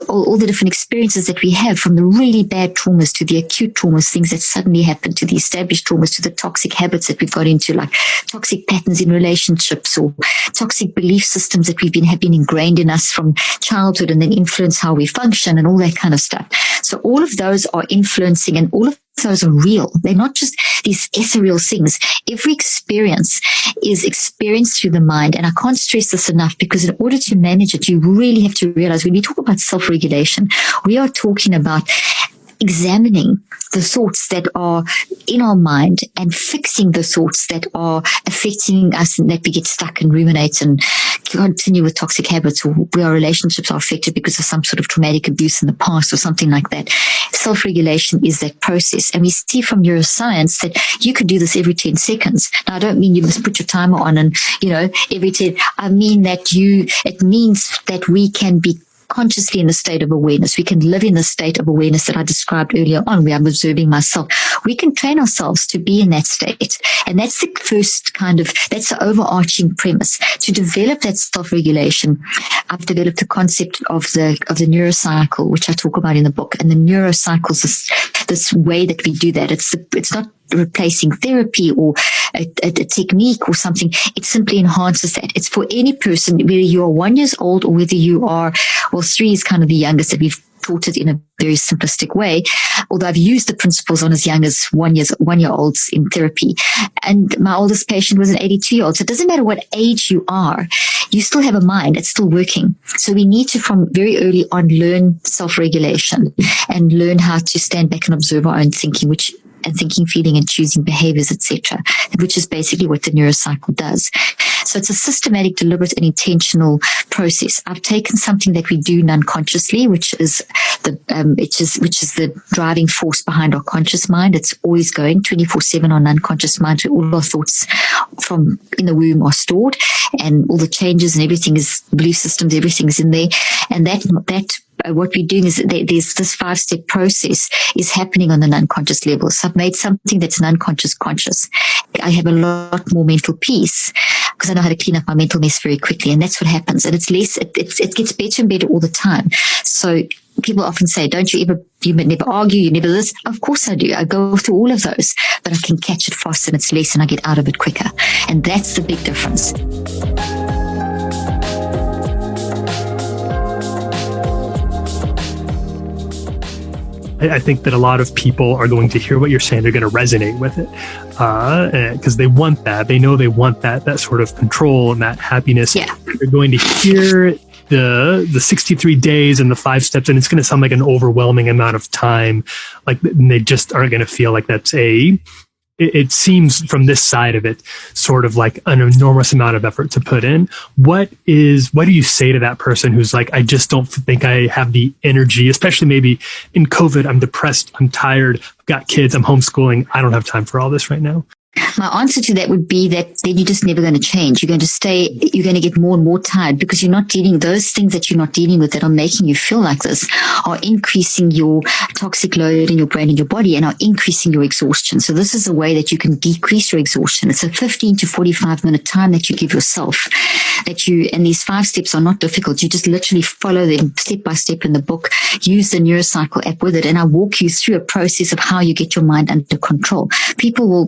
all the different experiences that we have, from the really bad traumas to the acute traumas, things that suddenly happen, to the established traumas, to the toxic habits that we've got into, like toxic patterns in relationships or toxic belief systems that have been ingrained in us from childhood and then influence how we function and all that kind of stuff. So all of those are influencing, and all of those are real. They're not just these ethereal things. Every experience is experienced through the mind. And I can't stress this enough, because in order to manage it, you really have to realize when we talk about self-regulation, we are talking about examining the thoughts that are in our mind and fixing the thoughts that are affecting us and that we get stuck and ruminate and continue with toxic habits, or where our relationships are affected because of some sort of traumatic abuse in the past or something like that. Self-regulation is that process. And we see from neuroscience that you could do this every 10 seconds. Now, I don't mean you must put your timer on and, every 10. I mean that it means that we can be consciously in a state of awareness. We can live in the state of awareness that I described earlier on, where I'm observing myself. We can train ourselves to be in that state. And that's the first that's the overarching premise. To develop that self-regulation, I've developed the concept of the neurocycle, which I talk about in the book. And the neurocycle is this way that we do that. It's not replacing therapy or a technique or something. It simply enhances that. It's for any person, whether you are 1 year old or whether you are, 3 is kind of the youngest that we've taught it in a very simplistic way, although I've used the principles on as young as 1 year olds in therapy. And my oldest patient was an 82-year-old. So it doesn't matter what age you are, you still have a mind. It's still working. So we need to, from very early on, learn self-regulation and learn how to stand back and observe our own thinking, which and thinking, feeling, and choosing behaviors, etc., which is basically what the neurocycle does. So it's a systematic, deliberate, and intentional process. I've taken something that we do non-consciously, which is the driving force behind our conscious mind. It's always going 24/7 on unconscious mind. All our thoughts from in the womb are stored, and all the changes and everything is belief systems. Everything is in there, and that what we're doing is that there's this 5-step process is happening on the unconscious level. So I've made something that's unconscious conscious. I have a lot more mental peace because I know how to clean up my mental mess very quickly, and that's what happens. And it's less. It gets better and better all the time. So people often say, you never argue, you never this. Of course I do. I go through all of those, but I can catch it faster and it's less, and I get out of it quicker. And that's the big difference. I think that a lot of people are going to hear what you're saying. They're going to resonate with it because they want that. They know they want that sort of control and that happiness. Yeah. They're going to hear the 63 days and the 5 steps, and it's going to sound like an overwhelming amount of time. Like they just aren't going to feel like that's it seems from this side of it sort of like an enormous amount of effort to put in. What do you say to that person who's like, I just don't think I have the energy, especially maybe in COVID, I'm depressed, I'm tired, I've got kids, I'm homeschooling, I don't have time for all this right now? My answer to that would be that then you're just never going to change. You're going to get more and more tired because you're not dealing, those things that you're not dealing with that are making you feel like this are increasing your toxic load in your brain and your body and are increasing your exhaustion. So this is a way that you can decrease your exhaustion. It's a 15 to 45 minute time that you give yourself, and these 5 steps are not difficult. You just literally follow them step by step in the book, use the Neurocycle app with it. And I walk you through a process of how you get your mind under control. People will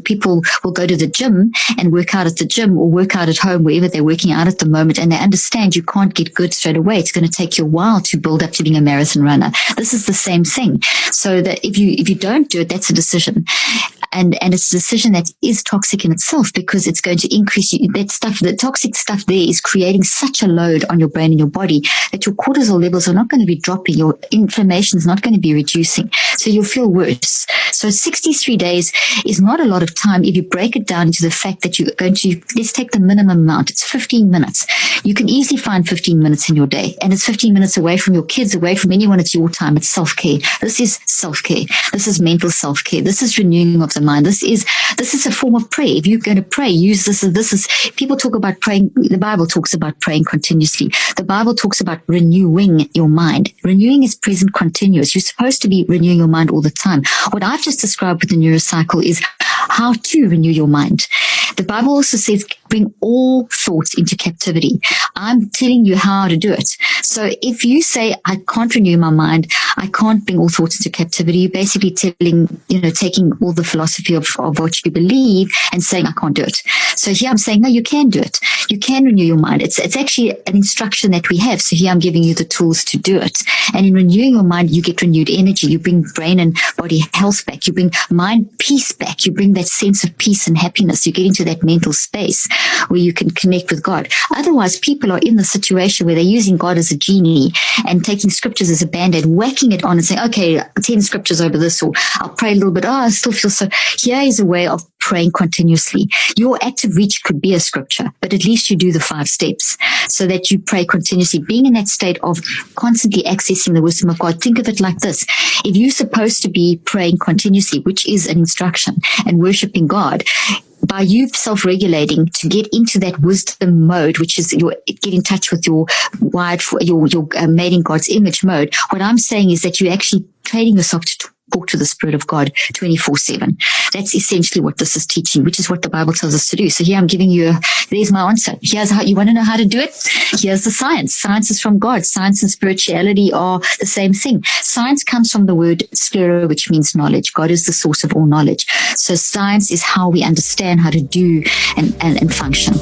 go to the gym and work out at the gym or work out at home, wherever they're working out at the moment, and they understand you can't get good straight away. It's going to take you a while to build up to being a marathon runner. This is the same thing. So that if you don't do it, that's a decision. And it's a decision that is toxic in itself because it's going to increase the toxic stuff there is creating such a load on your brain and your body that your cortisol levels are not going to be dropping. Your inflammation is not going to be reducing. So you'll feel worse. So 63 days is not a lot of time if you break it down into the fact that you're going to, let's take the minimum amount. It's 15 minutes. You can easily find 15 minutes in your day, and it's 15 minutes away from your kids, away from anyone. It's your time. It's self-care. This is self-care. This is mental self-care. This is renewing of the mind. This is a form of prayer. If you're going to pray, use this. This is, people talk about praying. The Bible talks about praying continuously. The Bible talks about renewing your mind. Renewing is present continuous. You're supposed to be renewing your mind all the time. What I've just described with the Neurocycle is how to renew your mind. The Bible also says, bring all thoughts into captivity. I'm telling you how to do it. So if you say, I can't renew my mind, I can't bring all thoughts into captivity, you're basically taking all the philosophy of what you believe and saying, I can't do it. So here I'm saying, no, you can do it. You can renew your mind. It's actually an instruction that we have. So here I'm giving you the tools to do it. And in renewing your mind, you get renewed energy. You bring brain and body health back. You bring mind peace back. You bring that sense of peace and happiness. You get into that mental space where you can connect with God. Otherwise, people are in the situation where they're using God as a genie and taking scriptures as a band-aid, whacking it on and saying, okay, 10 scriptures over this, or I'll pray a little bit. Oh, I still feel so. Here is a way of praying continuously. Your active reach could be a scripture, but at least you do the 5 steps so that you pray continuously, being in that state of constantly accessing the wisdom of God. Think of it like this. If you're supposed to be praying continuously, which is an instruction, and worshiping God, by you self-regulating to get into that wisdom mode, which is get in touch with your made in God's image mode. What I'm saying is that you're actually training yourself to talk to the Spirit of God 24/7. That's essentially what this is teaching, which is what the Bible tells us to do. So here I'm giving you, there's my answer. Here's how you want to know how to do it. Here's the science. Science is from God. Science and spirituality are the same thing. Science comes from the word sphero, which means knowledge. God is the source of all knowledge. So science is how we understand how to do and function.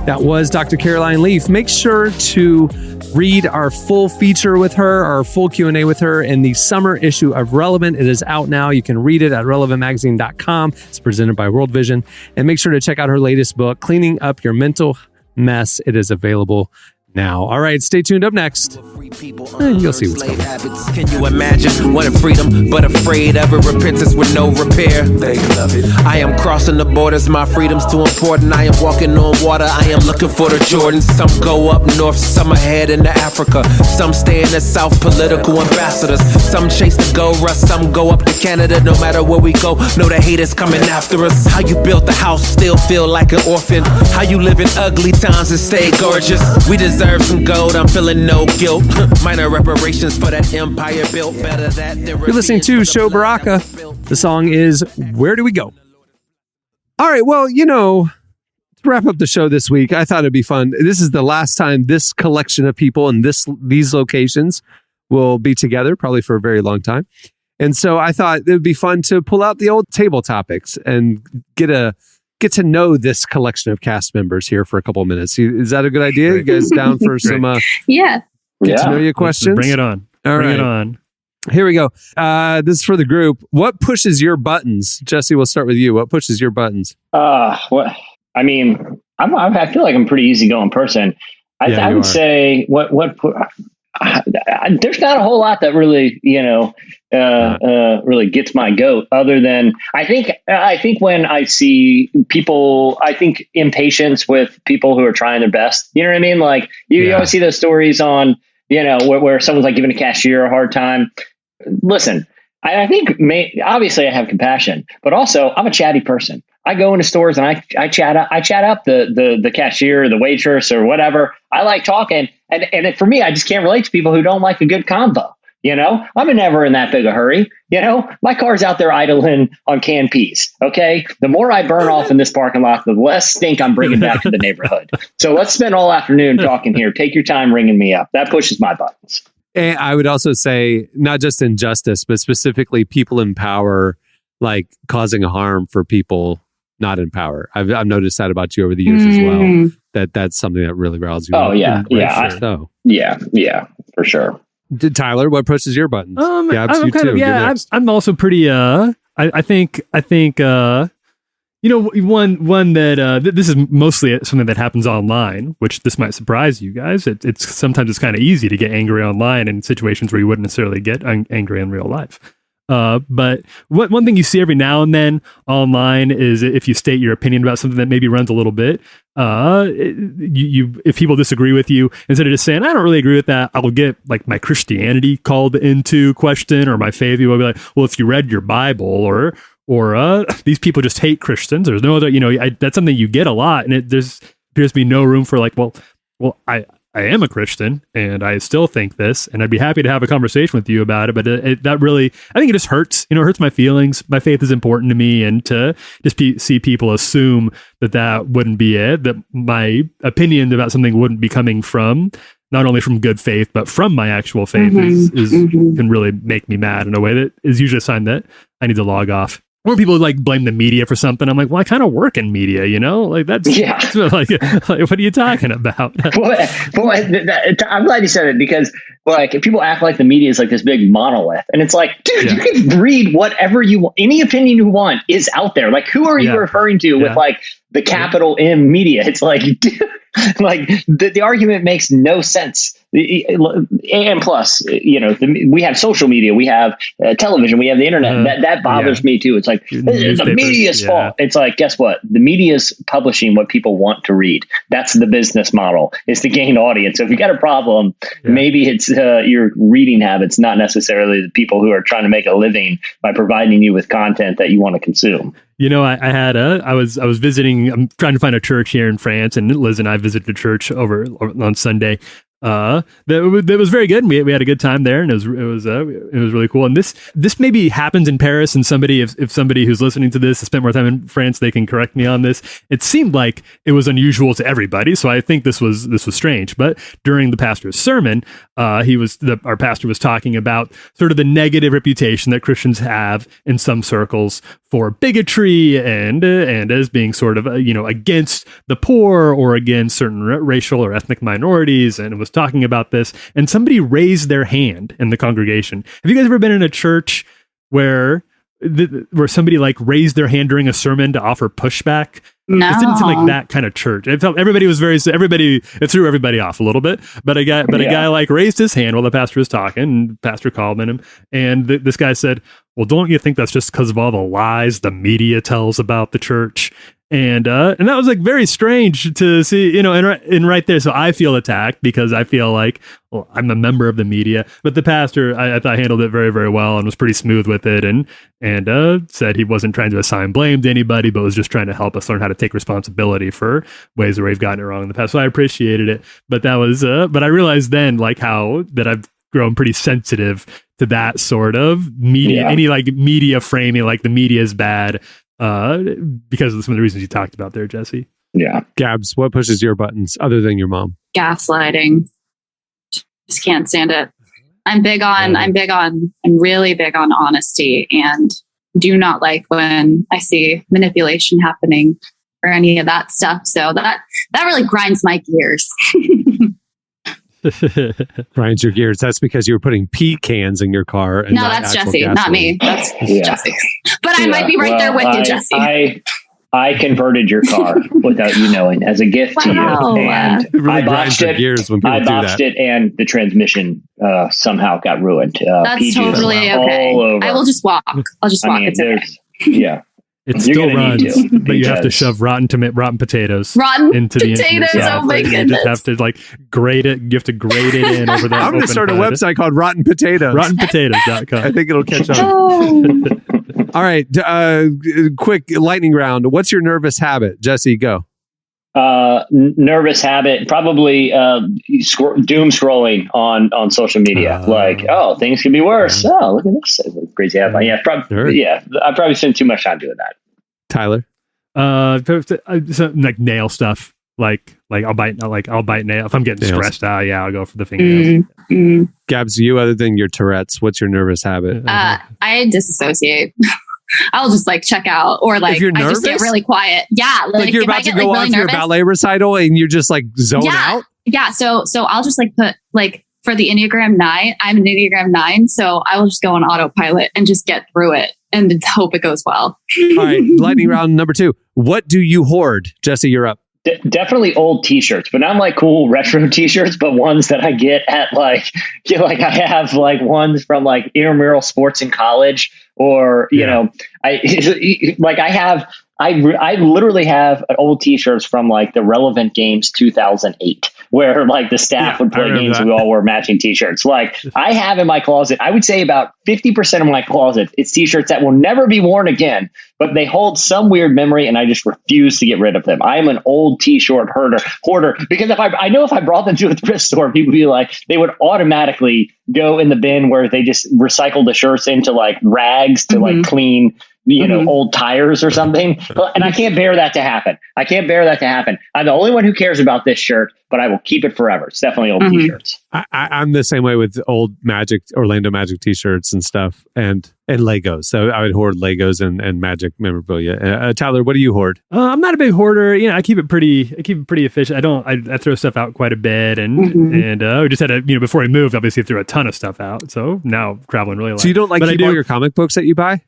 That was Dr. Caroline Leaf. Make sure to read our full feature with her, our full Q&A with her in the summer issue of Relevant. It is out now. You can read it at relevantmagazine.com. It's presented by World Vision. And make sure to check out her latest book, Cleaning Up Your Mental Mess. It is available now. All right, stay tuned. Up next, you'll see what's coming. Can you imagine wanting freedom but afraid of a repentance with no repair? I am crossing the borders, my freedom's too important. I am walking on water, I am looking for the Jordans. Some go up north, some are heading to Africa. Some stay in the south, political ambassadors. Some chase the gold rush, some go up to Canada. No matter where we go, know the haters coming after us. How you built the house, still feel like an orphan. How you live in ugly times and stay gorgeous. We deserve some gold, I'm feeling no guilt. Minor reparations for that empire built better. That You're listening to Show Baraka. The song is Where Do We Go? All right, well, to wrap up the show this week, I thought it'd be fun. This is the last time this collection of people in these locations will be together, probably for a very long time. And so I thought it would be fun to pull out the old table topics and get to know this collection of cast members here for a couple of minutes. Is that a good idea? You guys down for some Yeah. get to know you questions? Bring it on. Bring it on. Here we go. This is for the group. What pushes your buttons? Jesse, we'll start with you. What pushes your buttons? What? I mean, I feel like I'm a pretty easygoing person. I would say there's not a whole lot that really, really gets my goat, other than I think when I see people, I think impatience with people who are trying their best. You know what I mean? Like you always see those stories on, where someone's like giving a cashier a hard time. Listen, I think obviously I have compassion, but also I'm a chatty person. I go into stores and I chat up the cashier or the waitress or whatever. I like talking. And for me, I just can't relate to people who don't like a good convo. I'm never in that big a hurry. My car's out there idling on canned peas. Okay. The more I burn off in this parking lot, the less stink I'm bringing back to the neighborhood. So let's spend all afternoon talking here. Take your time ringing me up. That pushes my buttons. And I would also say not just injustice, but specifically people in power, like causing harm for people not in power. I've noticed that about you over the years as well. That's something that really riles you. Oh yeah, yeah, for sure. Tyler, what pushes your buttons? I'm also pretty. I think. One that this is mostly something that happens online, which this might surprise you guys. It's sometimes it's kind of easy to get angry online in situations where you wouldn't necessarily get angry in real life. But one thing you see every now and then online is if you state your opinion about something that maybe runs a little bit, if people disagree with you, instead of just saying, I don't really agree with that, I will get like my Christianity called into question, or my faith. People will be like, well, if you read your Bible, or these people just hate Christians. There's no other, that's something you get a lot. And there's appears to be no room for like, well, I am a Christian and I still think this, and I'd be happy to have a conversation with you about it. But that really, I think it just hurts, it hurts my feelings. My faith is important to me, and to just see people assume that wouldn't be it, that my opinion about something wouldn't be coming from, not only from good faith, but from my actual faith can really make me mad in a way that is usually a sign that I need to log off. Or people like blame the media for something. I'm like, well, I kind of work in media, like that's like what are you talking about? I'm glad you said it, because like if people act like the media is like this big monolith, and it's like, dude, you can read whatever you want, any opinion you want is out there. Like, who are you referring to with like the capital M media? It's like, dude, like the argument makes no sense. And plus, we have social media, we have television, we have the internet. That bothers me too. It's like the media's fault. It's like, guess what? The media's publishing what people want to read. That's the business model, is to gain audience. So if you got a problem, maybe it's your reading habits, not necessarily the people who are trying to make a living by providing you with content that you want to consume. I was visiting. I'm trying to find a church here in France, and Liz and I visited a church over on Sunday. That was very good. We had a good time there, and it was really cool. And this maybe happens in Paris, and if somebody who's listening to this has spent more time in France, they can correct me on this. It seemed like it was unusual to everybody, so I think this was strange. But during the pastor's sermon, our pastor was talking about sort of the negative reputation that Christians have in some circles for bigotry and as being sort of against the poor or against certain racial or ethnic minorities, and it was talking about this, and somebody raised their hand in the congregation. Have you guys ever been in a church where where somebody like raised their hand during a sermon to offer pushback. No. It didn't seem like that kind of church. It felt it threw everybody off a little bit. But a guy like raised his hand while the pastor was talking, and pastor called on him, and this guy said, "Well, don't you think that's just because of all the lies the media tells about the church?" And that was like very strange to see, and right there. So I feel attacked because I feel like, well, I'm a member of the media, but the pastor, I thought handled it very, very well and was pretty smooth with it. And said he wasn't trying to assign blame to anybody, but was just trying to help us learn how to take responsibility for ways where we've gotten it wrong in the past. So I appreciated it, but that was, but I realized then like how that I've grown pretty sensitive to that sort of media, any like media framing, like the media is bad. Because of some of the reasons you talked about there, Jesse. Yeah. Gabs, what pushes your buttons other than your mom? Gaslighting. Just can't stand it. I'm really big on honesty, and do not like when I see manipulation happening or any of that stuff. So that really grinds my gears. Grinds your gears. That's because you were putting pecans in your car. And no, that's Jesse, not me. That's Jesse. But I might be right there with you, Jesse. I converted your car without you knowing as a gift to you, and it really I botched it. Gears when people And the transmission somehow got ruined. That's PG totally okay. I will just walk. I'll just walk. It's okay. Yeah. It still runs, but you have to shove rotten potatoes into the potatoes. Oh my goodness! You just have to like grate it. You have to grate it in over that. I'm going to start a website called Rotten Potatoes. RottenPotatoes.com. I think it'll catch on. All right, quick lightning round. What's your nervous habit, Jesse? Go. Nervous habit, probably doom scrolling on social media. Like, oh, things could be worse. Oh, look at this crazy headline. Yeah, I probably spend too much time doing that. Tyler, like nail stuff. Like I'll bite nail if I'm getting stressed out. Yeah, I'll go for the fingernails. Gabs, you other than your Tourette's, what's your nervous habit? I disassociate. I'll just like check out, or like I just get really quiet. Yeah, like you're about to go off your ballet recital and you're just like zone out. Yeah, so I'll just like put like for the Enneagram 9. I'm an Enneagram 9, so I will just go on autopilot and just get through it and hope it goes well. All right, lightning round number 2. What do you hoard, Jesse? You're up. Definitely old t-shirts, but not like cool retro t-shirts, but ones that I get at like I have like ones from like intramural sports in college, or I literally have old t-shirts from like the Relevant Games 2008, where like the staff would play games and we all wore matching t-shirts. Like I have in my closet, I would say about 50% of my closet, it's t-shirts that will never be worn again, but they hold some weird memory and I just refuse to get rid of them. I am an old t-shirt hoarder because if I brought them to a thrift store, people would be like, they would automatically go in the bin where they just recycle the shirts into like rags to like clean old tires or something. And I can't bear that to happen. I'm the only one who cares about this shirt, but I will keep it forever. It's definitely old t-shirts. I'm the same way with old Orlando Magic t-shirts and stuff and Legos. So I would hoard Legos and Magic memorabilia. Tyler, what do you hoard? I'm not a big hoarder. I keep it pretty efficient. I throw stuff out quite a bit, and we just had before we moved, obviously threw a ton of stuff out. So now traveling really light. So you don't keep all your comic books that you buy?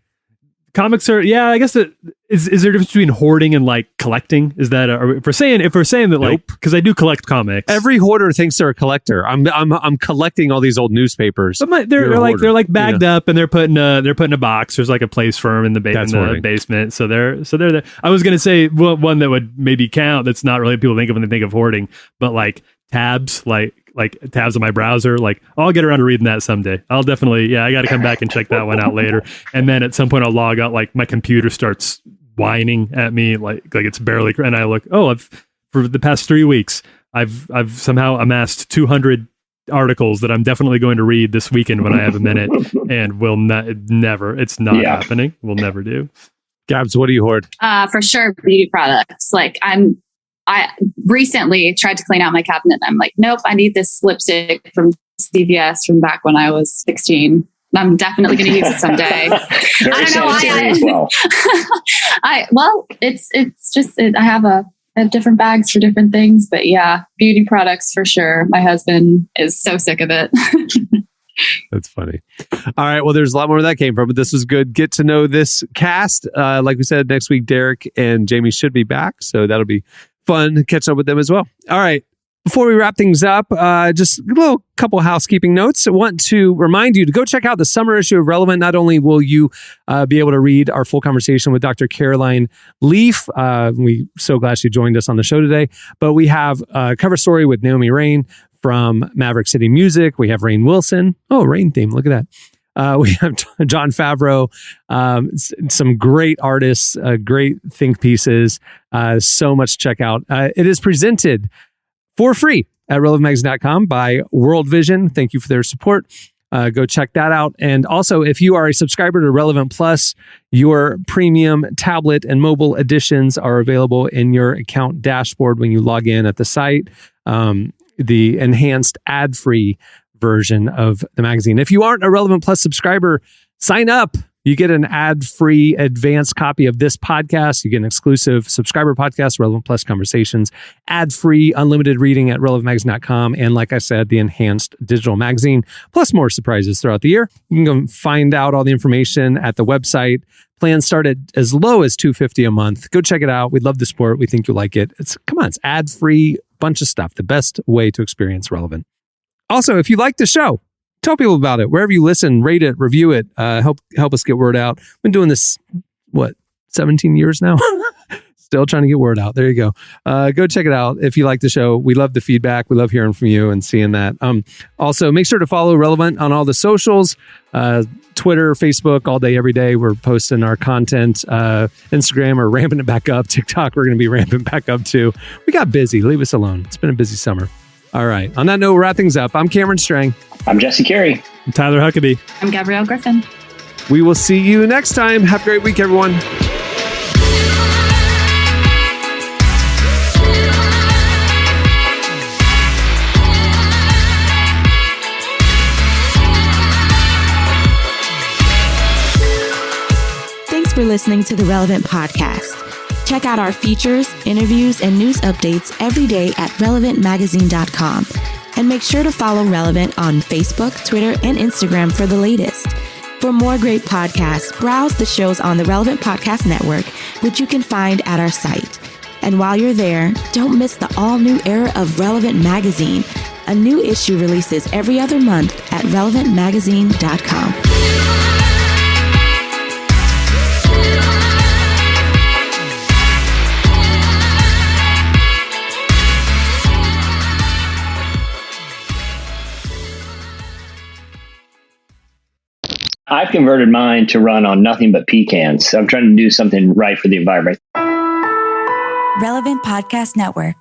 Comics are, I guess is there a difference between hoarding and like collecting? Is that if we're saying that like, because I do collect comics. Every hoarder thinks they're a collector. I'm collecting all these old newspapers. But they're like bagged up and they're put in a box. There's like a place for them in the basement. So they're there. I was gonna say one that would maybe count. That's not really what people think of when they think of hoarding, but like tabs, like tabs on my browser, like I'll get around to reading that someday. I'll definitely, I got to come back and check that one out later. And then at some point I'll log out, like my computer starts whining at me, like it's barely, and I look, for the past 3 weeks, I've somehow amassed 200 articles that I'm definitely going to read this weekend when I have a minute, and it's not happening. We'll never do. Gabs, what do you hoard? For sure, beauty products. Like I recently tried to clean out my cabinet. I'm like, nope, I need this lipstick from CVS from back when I was 16. I'm definitely going to use it someday. I don't know why. It's just I have different bags for different things, but yeah, beauty products for sure. My husband is so sick of it. That's funny. All right. Well, there's a lot more where that came from, but this was good. Get to know this cast. Like we said, next week, Derek and Jamie should be back. So that'll be fun to catch up with them as well. All right. Before we wrap things up, just a little couple housekeeping notes. I want to remind you to go check out the summer issue of Relevant. Not only will you be able to read our full conversation with Dr. Caroline Leaf, we're so glad she joined us on the show today, but we have a cover story with Naomi Rain from Maverick City Music. We have Rainn Wilson. Oh, Rain theme. Look at that. We have Jon Favreau, some great artists, great think pieces, so much to check out. It is presented for free at relevantmagazine.com by World Vision. Thank you for their support. Go check that out. And also, if you are a subscriber to Relevant Plus, your premium tablet and mobile editions are available in your account dashboard when you log in at the site. The enhanced ad-free version of the magazine. If you aren't a Relevant Plus subscriber, sign up. You get an ad-free advanced copy of this podcast. You get an exclusive subscriber podcast, Relevant Plus Conversations, ad-free, unlimited reading at relevantmagazine.com. And like I said, the enhanced digital magazine, plus more surprises throughout the year. You can go find out all the information at the website. Plans start at as low as $250 a month. Go check it out. We'd love the support. We think you'll like it. It's ad-free, bunch of stuff. The best way to experience Relevant. Also, if you like the show, tell people about it. Wherever you listen, rate it, review it, help us get word out. Been doing this, 17 years now? Still trying to get word out. There you go. Go check it out if you like the show. We love the feedback. We love hearing from you and seeing that. Also, make sure to follow Relevant on all the socials, Twitter, Facebook, all day, every day. We're posting our content. Instagram, we're ramping it back up. TikTok, we're going to be ramping back up too. We got busy. Leave us alone. It's been a busy summer. All right. On that note, we'll wrap things up. I'm Cameron Strang. I'm Jesse Carey. I'm Tyler Huckabee. I'm Gabrielle Griffin. We will see you next time. Have a great week, everyone. Thanks for listening to the Relevant Podcast. Check out our features, interviews, and news updates every day at relevantmagazine.com. And make sure to follow Relevant on Facebook, Twitter, and Instagram for the latest. For more great podcasts, browse the shows on the Relevant Podcast Network, which you can find at our site. And while you're there, don't miss the all-new era of Relevant Magazine. A new issue releases every other month at relevantmagazine.com. I've converted mine to run on nothing but pecans. I'm trying to do something right for the environment. Relevant Podcast Network.